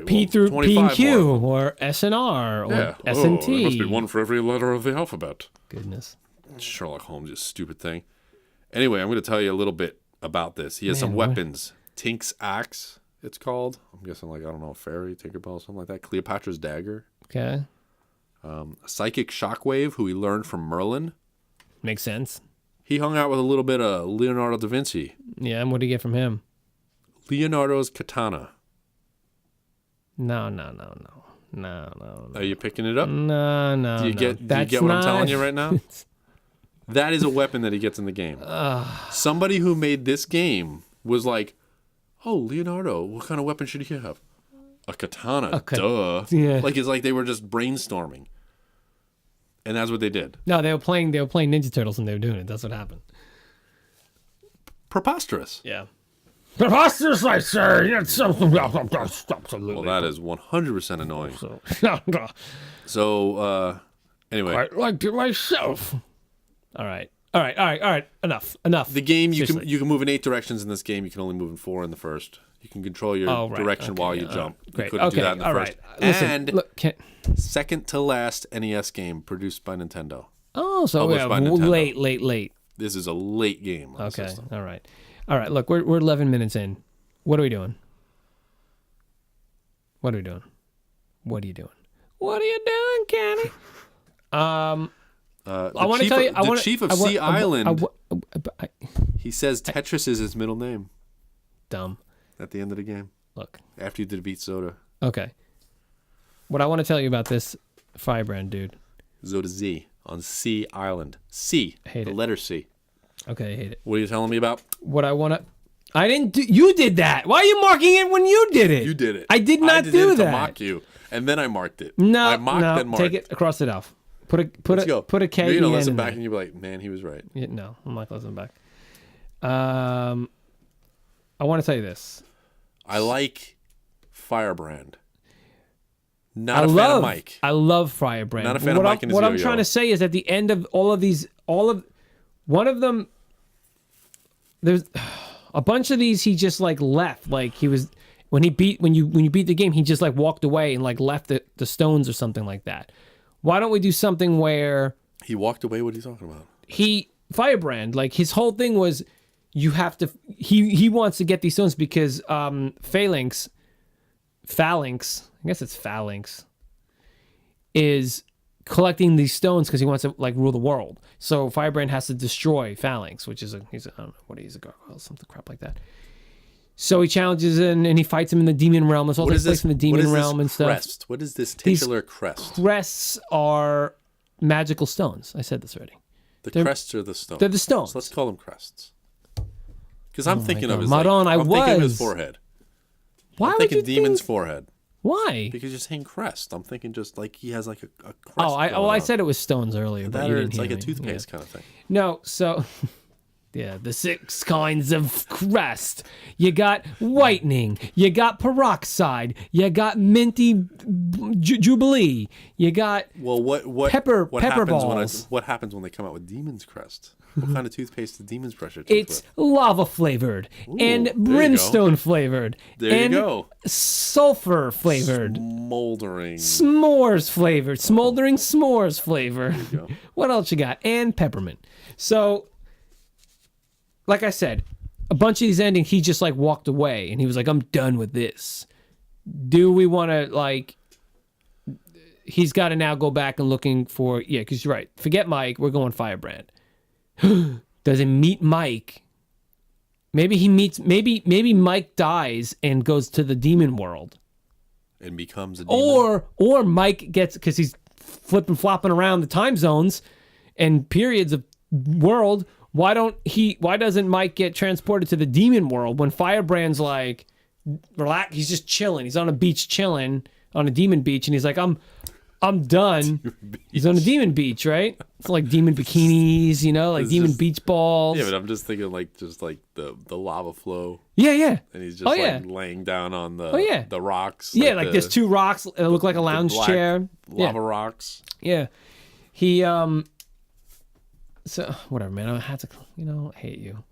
P through P and Q or S and R or S and T? There must be one for every letter of the alphabet. Goodness. Sherlock Holmes, just stupid thing. Anyway, I'm going to tell you a little bit about this. He has some weapons. Tink's axe, it's called. I'm guessing like, I don't know, a fairy, Tinkerbell, something like that. Cleopatra's dagger. Okay. A psychic shockwave, who he learned from Merlin. Makes sense. He hung out with a little bit of Leonardo da Vinci. Yeah, and what do you get from him? Leonardo's katana. No. Are you picking it up? No. Do you get what I'm telling you right now? That is a weapon that he gets in the game. Somebody who made this game was like, oh, Leonardo, what kind of weapon should he have? A katana, duh. Yeah. Like, it's like they were just brainstorming. And that's what they did. No, they were playing Ninja Turtles and they were doing it. That's what happened. Preposterous. Yeah. Preposterous, I say. It's something absolutely. Well, that is 100% annoying. So, anyway. I liked it myself. All right. Enough. The game, you can move in 8 directions in this game. You can only move in 4 in the first. You can control your direction while you jump. Great. You couldn't do that in the first. Listen, and second to last NES game produced by Nintendo. Oh, so late. This is a late game. Okay. All right. Look, we're 11 minutes in. What are we doing? What are you doing, Kenny? I want to tell you. The chief of Sea Island. He says Tetris is his middle name. Dumb. At the end of the game. Look. After you defeat Zoda. Okay. What I want to tell you about this Firebrand dude. Zoda Z on Sea Island. C. Hate the it. letter C. Okay, I hate it. What are you telling me about? What I want to... I didn't do... You did that. Why are you marking it when you did it? You did it. I did not do that. to mock you. And then I marked it. No, I mocked, then marked. Take it, cross it off. Put a K. You're gonna listen back and you'll be like, man, he was right. Yeah, no, I'm not listening back. I want to tell you this. I like Firebrand. Not a fan of Mike. I love Firebrand. Not a fan of Mike and his What yo-yo. I'm trying to say is at the end of one of them, there's a bunch of these he just like left. Like he was when you beat the game, he just like walked away and like left the stones or something like that. Why don't we do something where he walked away? What are you talking about? Firebrand, like his whole thing was you have to he wants to get these stones because Phalanx, I guess it's Phalanx, is collecting these stones because he wants to like rule the world. So Firebrand has to destroy Phalanx, which is I don't know what he's a gargoyle, something crap like that. So he challenges and he fights him in the demon realm. It's all takes place in the demon realm and stuff. Crest? What is this titular crest? Crests are magical stones. I said this already. The crests are the stones. They're the stones. So let's call them crests. Because I'm thinking of his Maron, I'm thinking of his forehead. Why I'm would thinking you demon's think? forehead. Why? Because you're saying crest. I'm thinking just like he has like a crest. I said it was stones earlier, but you didn't it's like hear a me. toothpaste kind of thing. No, so yeah, the 6 kinds of crest. You got whitening, you got peroxide, you got minty jubilee, you got pepper balls. What happens when they come out with demon's crest? What kind of toothpaste does demons brush your teeth It's lava flavored and brimstone flavored. There you go. Sulfur flavored. Smoldering. S'mores flavored. Smoldering s'mores flavor. There you go. What else you got? And peppermint. So, like I said, a bunch of these endings, he just like walked away and he was like, I'm done with this. Do we want to like... He's got to now go back and looking for... Yeah, because you're right. Forget Mike. We're going Firebrand. Does he meet Mike? Maybe he meets... Maybe Mike dies and goes to the demon world. And becomes a demon. Or Mike gets... Because he's flopping around the time zones and periods of world. Why doesn't Mike get transported to the demon world when Firebrand's like... Relax. He's just chilling. He's on a beach chilling. On a demon beach. And he's like, I'm I'm done. He's on a demon beach, right? It's like demon bikinis, you know, like It's demon just- beach balls. Yeah, but I'm just thinking like the lava flow, Yeah. and he's just Oh, like yeah. laying down on the yeah. the rocks. Yeah, like the there's two rocks that look like a lounge black chair. lava rocks. Yeah. He so whatever, man. I had to, I hate you.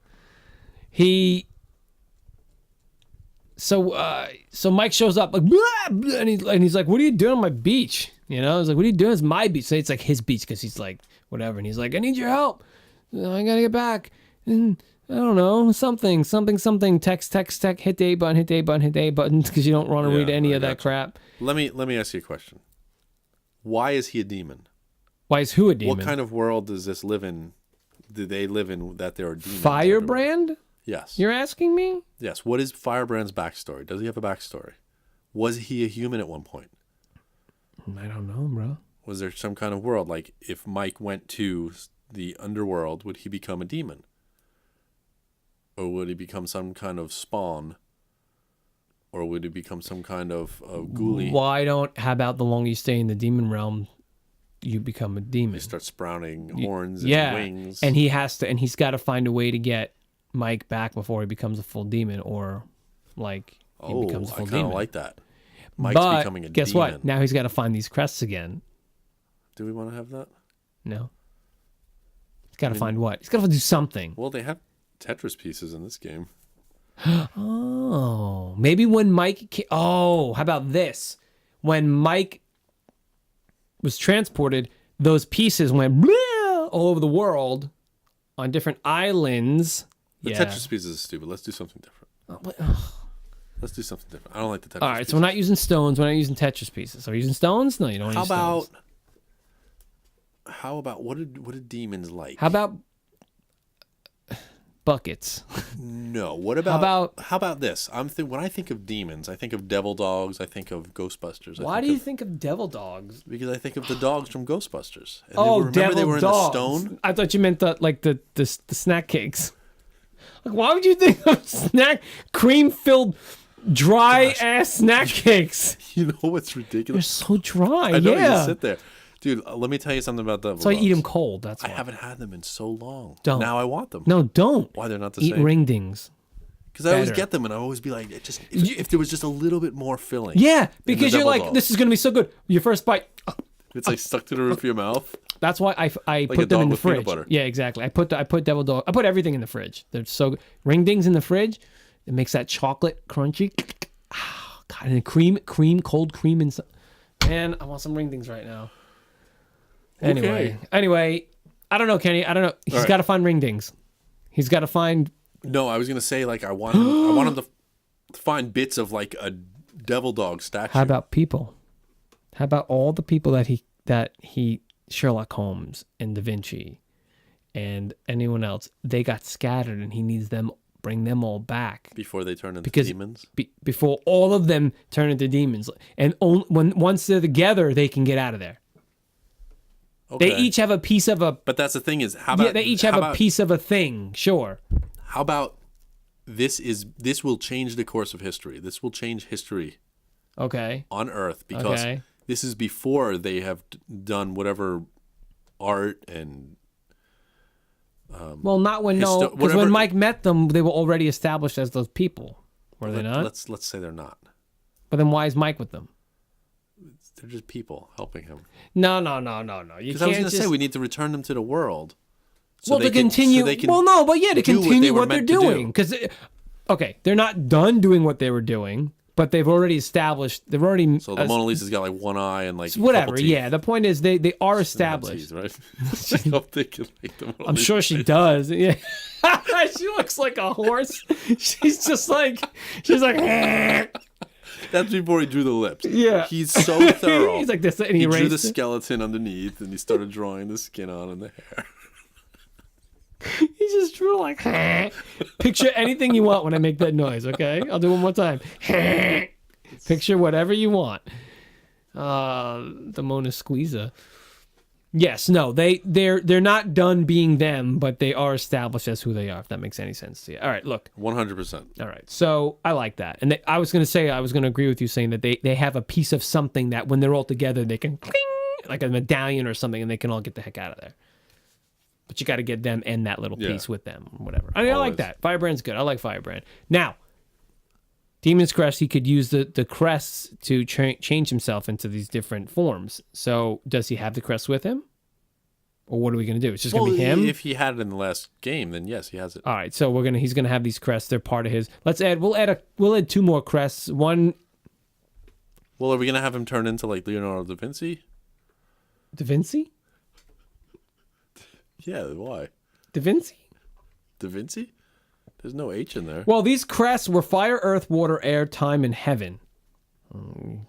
So Mike shows up like, blah, blah, and he's like, "What are you doing on my beach?" It's like, "What are you doing? It's my beach." So it's like his beach because he's like, whatever, and he's like, "I need your help. I gotta get back." And I don't know, something. Text. Hit the A button. Hit the A button because you don't want to read any of that crap. Let me ask you a question. Why is he a demon? Why is who a demon? What kind of world does this live in? Do they live in that there are demons? Firebrand? Yes. You're asking me? Yes. What is Firebrand's backstory? Does he have a backstory? Was he a human at one point? I don't know, bro. Was there some kind of world? Like, if Mike went to the underworld, would he become a demon? Or would he become some kind of spawn? Or would he become some kind of ghoulie? How about the longer you stay in the demon realm, you become a demon? They start sprouting horns and wings. And he's got to find a way to get Mike back before he becomes a full demon, or like he becomes a full demon. I kind of like that. Mike's becoming a demon. Guess what? Now he's got to find these crests again. Do we want to have that? No. He's got to find what? He's got to do something. Well, they have Tetris pieces in this game. Oh, maybe when Mike... how about this? When Mike was transported, those pieces went all over the world on different islands. The Tetris pieces is stupid. Let's do something different. Let's do something different. I don't like the Tetris All right, pieces. so we're not using stones. We're not using Tetris pieces. Are we using stones? No, you don't use stones. How about what do demons like? How about buckets? No. What about how about this? When I think of demons, I think of devil dogs. I think of Ghostbusters. Why do you think of devil dogs? Because I think of the dogs from Ghostbusters. And devil they were dogs. in the stone. I thought you meant the snack cakes. Like, why would you think of cream-filled, dry-ass snack cakes? You know what's ridiculous? They're so dry. I know, yeah. you sit there. Dude, let me tell you something about devil So I dogs. eat them cold. That's why. I haven't had them in so long. Don't. Now I want them. No, don't. Why they're not the Eat same? ringdings. Because I always get them, and I always be like, if there was just a little bit more filling. Yeah, because you're devil like, dog. this is gonna be so good. Your first bite. It's like stuck to the roof of your mouth. That's why I a put them dog in the with peanut fridge. butter. Yeah, exactly. I put devil dog. I put everything in the fridge. They're so good. Ringdings in the fridge. It makes that chocolate crunchy. Oh, God, and cold cream inside. Man, I want some ringdings right now. Anyway, I don't know, Kenny. I don't know. He's got to find ringdings. He's got to find. No, I was gonna say I want him to find bits of like a devil dog statue. How about people? How about all the people that he Sherlock Holmes and Da Vinci and anyone else? They got scattered, and he needs them. Bring them all back before they turn into demons. Before all of them turn into demons, and once they're together, they can get out of there. Okay. They each have a piece of a. But that's the thing is, how about they each have a piece of a thing. Sure. How about this will change the course of history. This will change history. Okay. On Earth, because this is before they have done whatever art and. Well, not when because when Mike met them, they were already established as those people, were they not? Let's say they're not. But then why is Mike with them? They're just people helping him. No. Because I was going to say we need to return them to the world. So to continue. To continue what they're doing. Because they're not done doing what they were doing. But they've already established. So the Mona Lisa's got like one eye and like whatever. Yeah, the point is they are established. Right? I'm thinking like the Mona I'm sure she does. Yeah, she looks like a horse. She's like. That's before he drew the lips. Yeah, he's so thorough. He's like this, and he drew the skeleton underneath, and he started drawing the skin on and the hair. He just drew like picture anything you want when I make that noise, okay? I'll do it one more time. Picture whatever you want. The Mona Squeeza. Yes, no, they're not done being them, but they are established as who they are, if that makes any sense to you. All right, look. 100%. All right, so I like that. And I was going to agree with you saying that they have a piece of something that when they're all together, they can cling, like a medallion or something, and they can all get the heck out of there. But you got to get them and that little piece with them, whatever. I mean, I like that. Firebrand's good. I like Firebrand. Now, Demon's Crest, he could use the crests to change himself into these different forms. So does he have the crest with him? Or what are we going to do? It's just going to be him? If he had it in the last game, then yes, he has it. All right, so he's going to have these crests. They're part of his. We'll add 2 more crests. One. Well, are we going to have him turn into like Leonardo da Vinci? Da Vinci? Yeah, why? Da Vinci? Da Vinci? There's no H in there. Well, these crests were fire, earth, water, air, time, and heaven.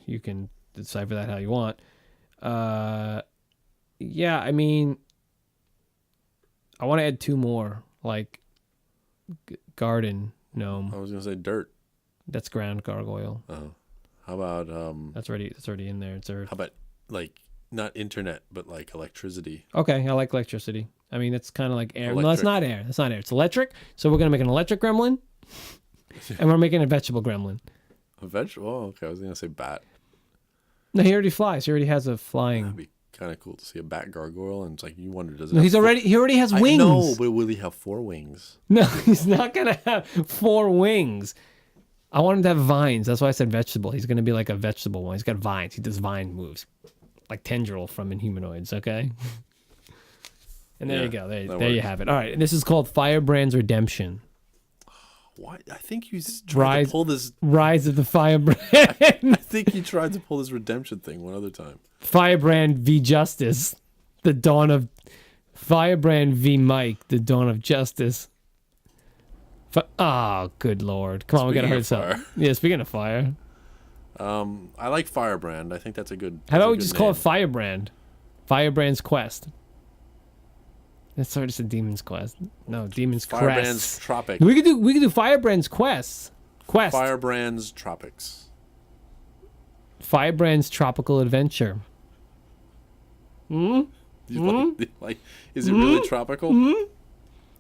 You can decipher that how you want. Yeah, I mean, I want to add 2 more, like garden gnome. I was gonna say dirt. That's ground gargoyle. Oh, how about That's already in there. It's earth. How about like not internet, but like electricity? Okay, I like electricity. I mean, it's kind of like air. No, it's not air. That's not air. It's electric. So we're gonna make an electric gremlin, and we're making a vegetable gremlin. A vegetable? Oh, okay, I was gonna say bat. No, he already flies. He already has a flying. That'd be kind of cool to see a bat gargoyle, and it's like you wonder, does it? No, he already has wings. No, but will he have 4 wings? No, he's not gonna have 4 wings. I want him to have vines. That's why I said vegetable. He's gonna be like a vegetable one. He's got vines. He does vine moves, like Tendril from Inhumanoids. Okay. And there you go. There you have it. All right, and this is called Firebrand's Redemption. Why? I think you tried to pull this. Rise of the Firebrand. I think you tried to pull this redemption thing one other time. Firebrand v. Justice. The dawn of... Firebrand v. Mike. The dawn of justice. Oh, good lord. Come on, we got to hurt something. Yeah, speaking of fire. I like Firebrand. I think that's a good... How about we just call it Firebrand? Firebrand's Quest. That's sort of a Demon's Quest. No, Demon's Crest. Firebrand's Tropics. We could do Firebrand's Quest. Firebrand's Tropics. Firebrand's Tropical Adventure. Like, is it really tropical?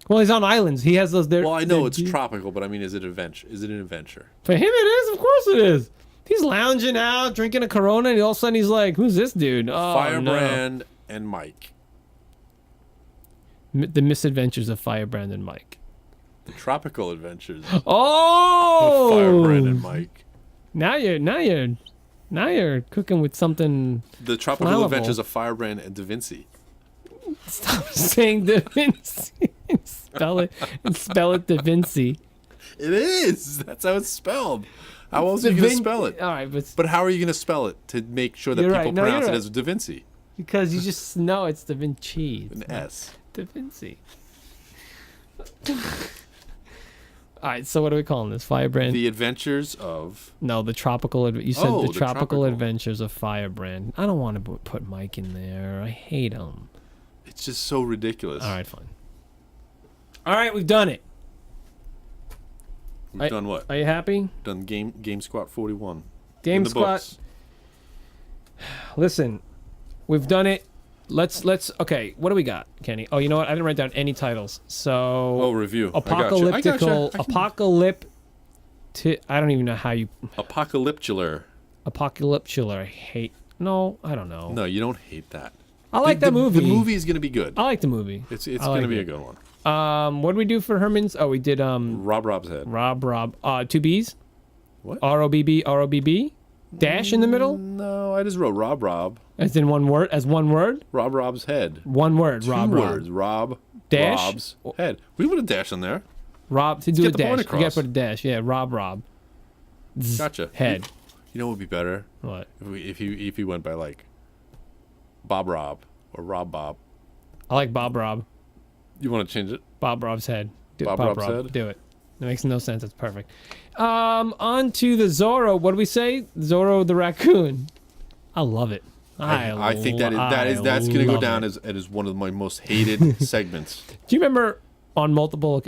Well, he's on islands. He has those there. Well, I know it's tropical, but I mean, is it an adventure? For him, it is. Of course, it is. He's lounging out, drinking a Corona, and all of a sudden he's like, "Who's this dude?" Oh, Firebrand and Mike. The Misadventures of Firebrand and Mike. The Tropical Adventures. Oh, of Firebrand and Mike. Now you're cooking with something. The Tropical flammable. Adventures of Firebrand and Da Vinci. Stop saying Da Vinci. Spell it Da Vinci. It is. That's how it's spelled. How else are you going to spell it? All right, but how are you going to spell it to make sure that people pronounce it as Da Vinci? Because you just know it's Da Vinci. An S. Da Vinci. All right, so what are we calling this? Firebrand? The Adventures of... No, the Tropical... You said the tropical Adventures of Firebrand. I don't want to put Mike in there. I hate him. It's just so ridiculous. All right, fine. All right, we've done it. We've done what? Are you happy? Done GameSquat 41. GameSquat. Listen, we've done it. Let's okay, what do we got, Kenny? Oh, you know what? I didn't write down any titles. So review. Apocalyptical I don't even know how you Apocalyptular. Apocalyptular. I hate. No, I don't know. No, you don't hate that. I like that movie. The movie is going to be good. I like the movie. It's going to be a good one. What did we do for Herman's? Oh, we did Rob's head. Rob. 2 B's? What? ROBB? Dash in the middle? No, I just wrote Rob. As in one word? As one word? Rob's head. One word, 2 Rob. words. Rob. Dash? Rob's head. We put a dash in there. Rob, to do a get the dash. point You across. gotta put a dash. Yeah, Rob. Gotcha. Head. You know what would be better? What? If he went by like Bob Rob or Rob Bob. I like Bob Rob. You want to change it? Bob Rob's head. Bob Rob's head? Do it. It makes no sense. It's perfect. On to the Zorro. What do we say? Zorro the Raccoon. I love it. I think that's going to go down as one of my most hated segments. Do you remember on multiple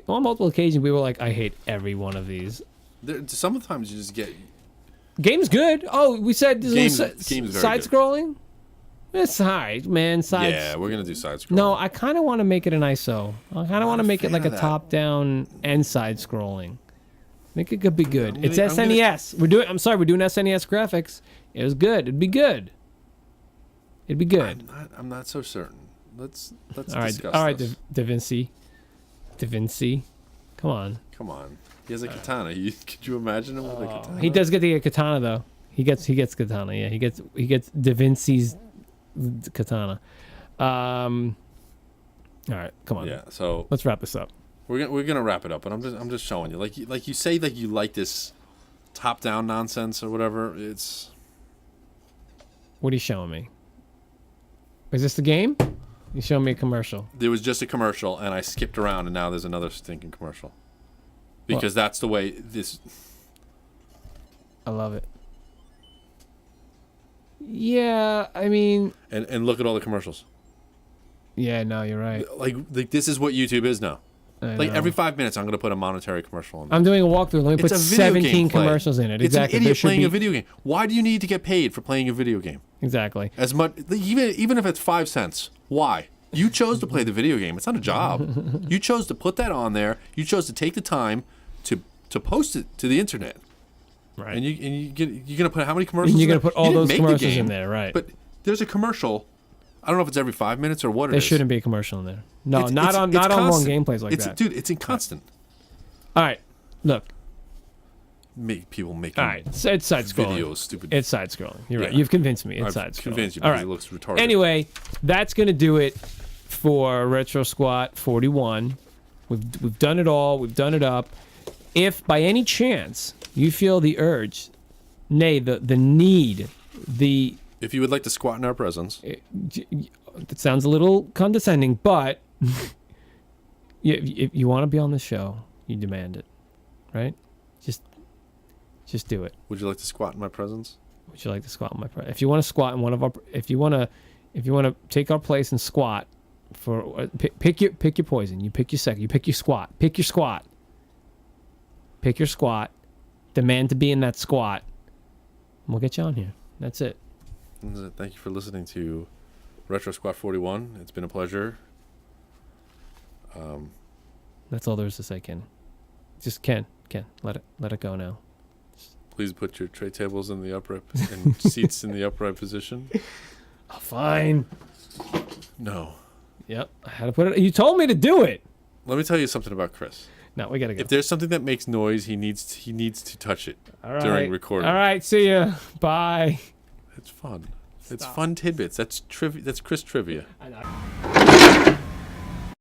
occasions we were like, I hate every one of these. Sometimes you just get... Game's good. Oh, we said game's very side scrolling. It's alright, man. Yeah, we're gonna do side scrolling. No, I kind of want to make it an ISO. I kind of want to make it like a top-down and side scrolling. Think it could be good. It's SNES. We're doing SNES graphics. It was good. It'd be good. It'd be good. I'm not so certain. Let's All right, discuss all right, this. Da Vinci. Come on. Come on. He has a katana. Could you imagine him with a katana? He does get the katana though. He gets katana. Yeah, he gets Da Vinci's katana. All right, come on. Yeah. So Let's wrap this up. we're gonna wrap it up, but I'm just showing you. Like you say that you like this top down nonsense or whatever. It's What are you showing me? Is this the game? You showing me a commercial? there was just a commercial, and I skipped around, and now there's another stinking commercial. Because that's the way this. I love it. Yeah, I mean. And look at all the commercials. Yeah, no, you're right. Like this is what YouTube is now. I Like know. every 5 minutes, I'm gonna put a monetary commercial on. I'm doing a walkthrough. Let me put It's a video 17 game play. commercials in it. It's Exactly. an There idiot should playing be- a video game. Why do you need to get paid for playing a video game? Exactly. As much, even if it's 5 cents. Why? You chose to play the video game. It's not a job. You chose to put that on there. You chose to take the time to post it to the internet. Right. And you're gonna put how many commercials? And you're in gonna there? put all You didn't those make the commercials game, in there, right? But there's a commercial. I don't know if it's every 5 minutes or what it There is. shouldn't be a commercial in there. No, It's not on long constant. gameplays like It's that. dude. It's inconstant. All right, look. People making All right, it's side scrolling. videos, stupid. It's side scrolling. You're right. Yeah. You've convinced me. It's I've side scrolling. convinced you All because right. it looks retarded. Anyway, that's gonna do it for Retro Squat 41. We've done it all. We've done it up. If by any chance you feel the urge, nay, the need, if you would like to squat in our presence, it sounds a little condescending, but if you want to be on the show, you demand it, right? Just do it. would you like to squat in my presence? Would you like to squat in my if you want to squat in one of our if you want to take our place and squat for pick your poison, you pick your second, you pick your squat, pick your squat, demand to be in that squat, and we'll get you on here. That's it. Thank you for listening to Retro Squat 41. It's been a pleasure. That's all there is to say, Ken. Just Ken, let it go now. Please put your tray tables in the upright and seats in the upright position. Oh, fine. No. Yep, I had to put it. You told me to do it. Let me tell you something about Chris. No, we gotta go. If there's something that makes noise, he needs to touch it All right. during recording. All right, see ya. Bye. It's fun. It's fun tidbits. That's trivia. That's Chris trivia. I know.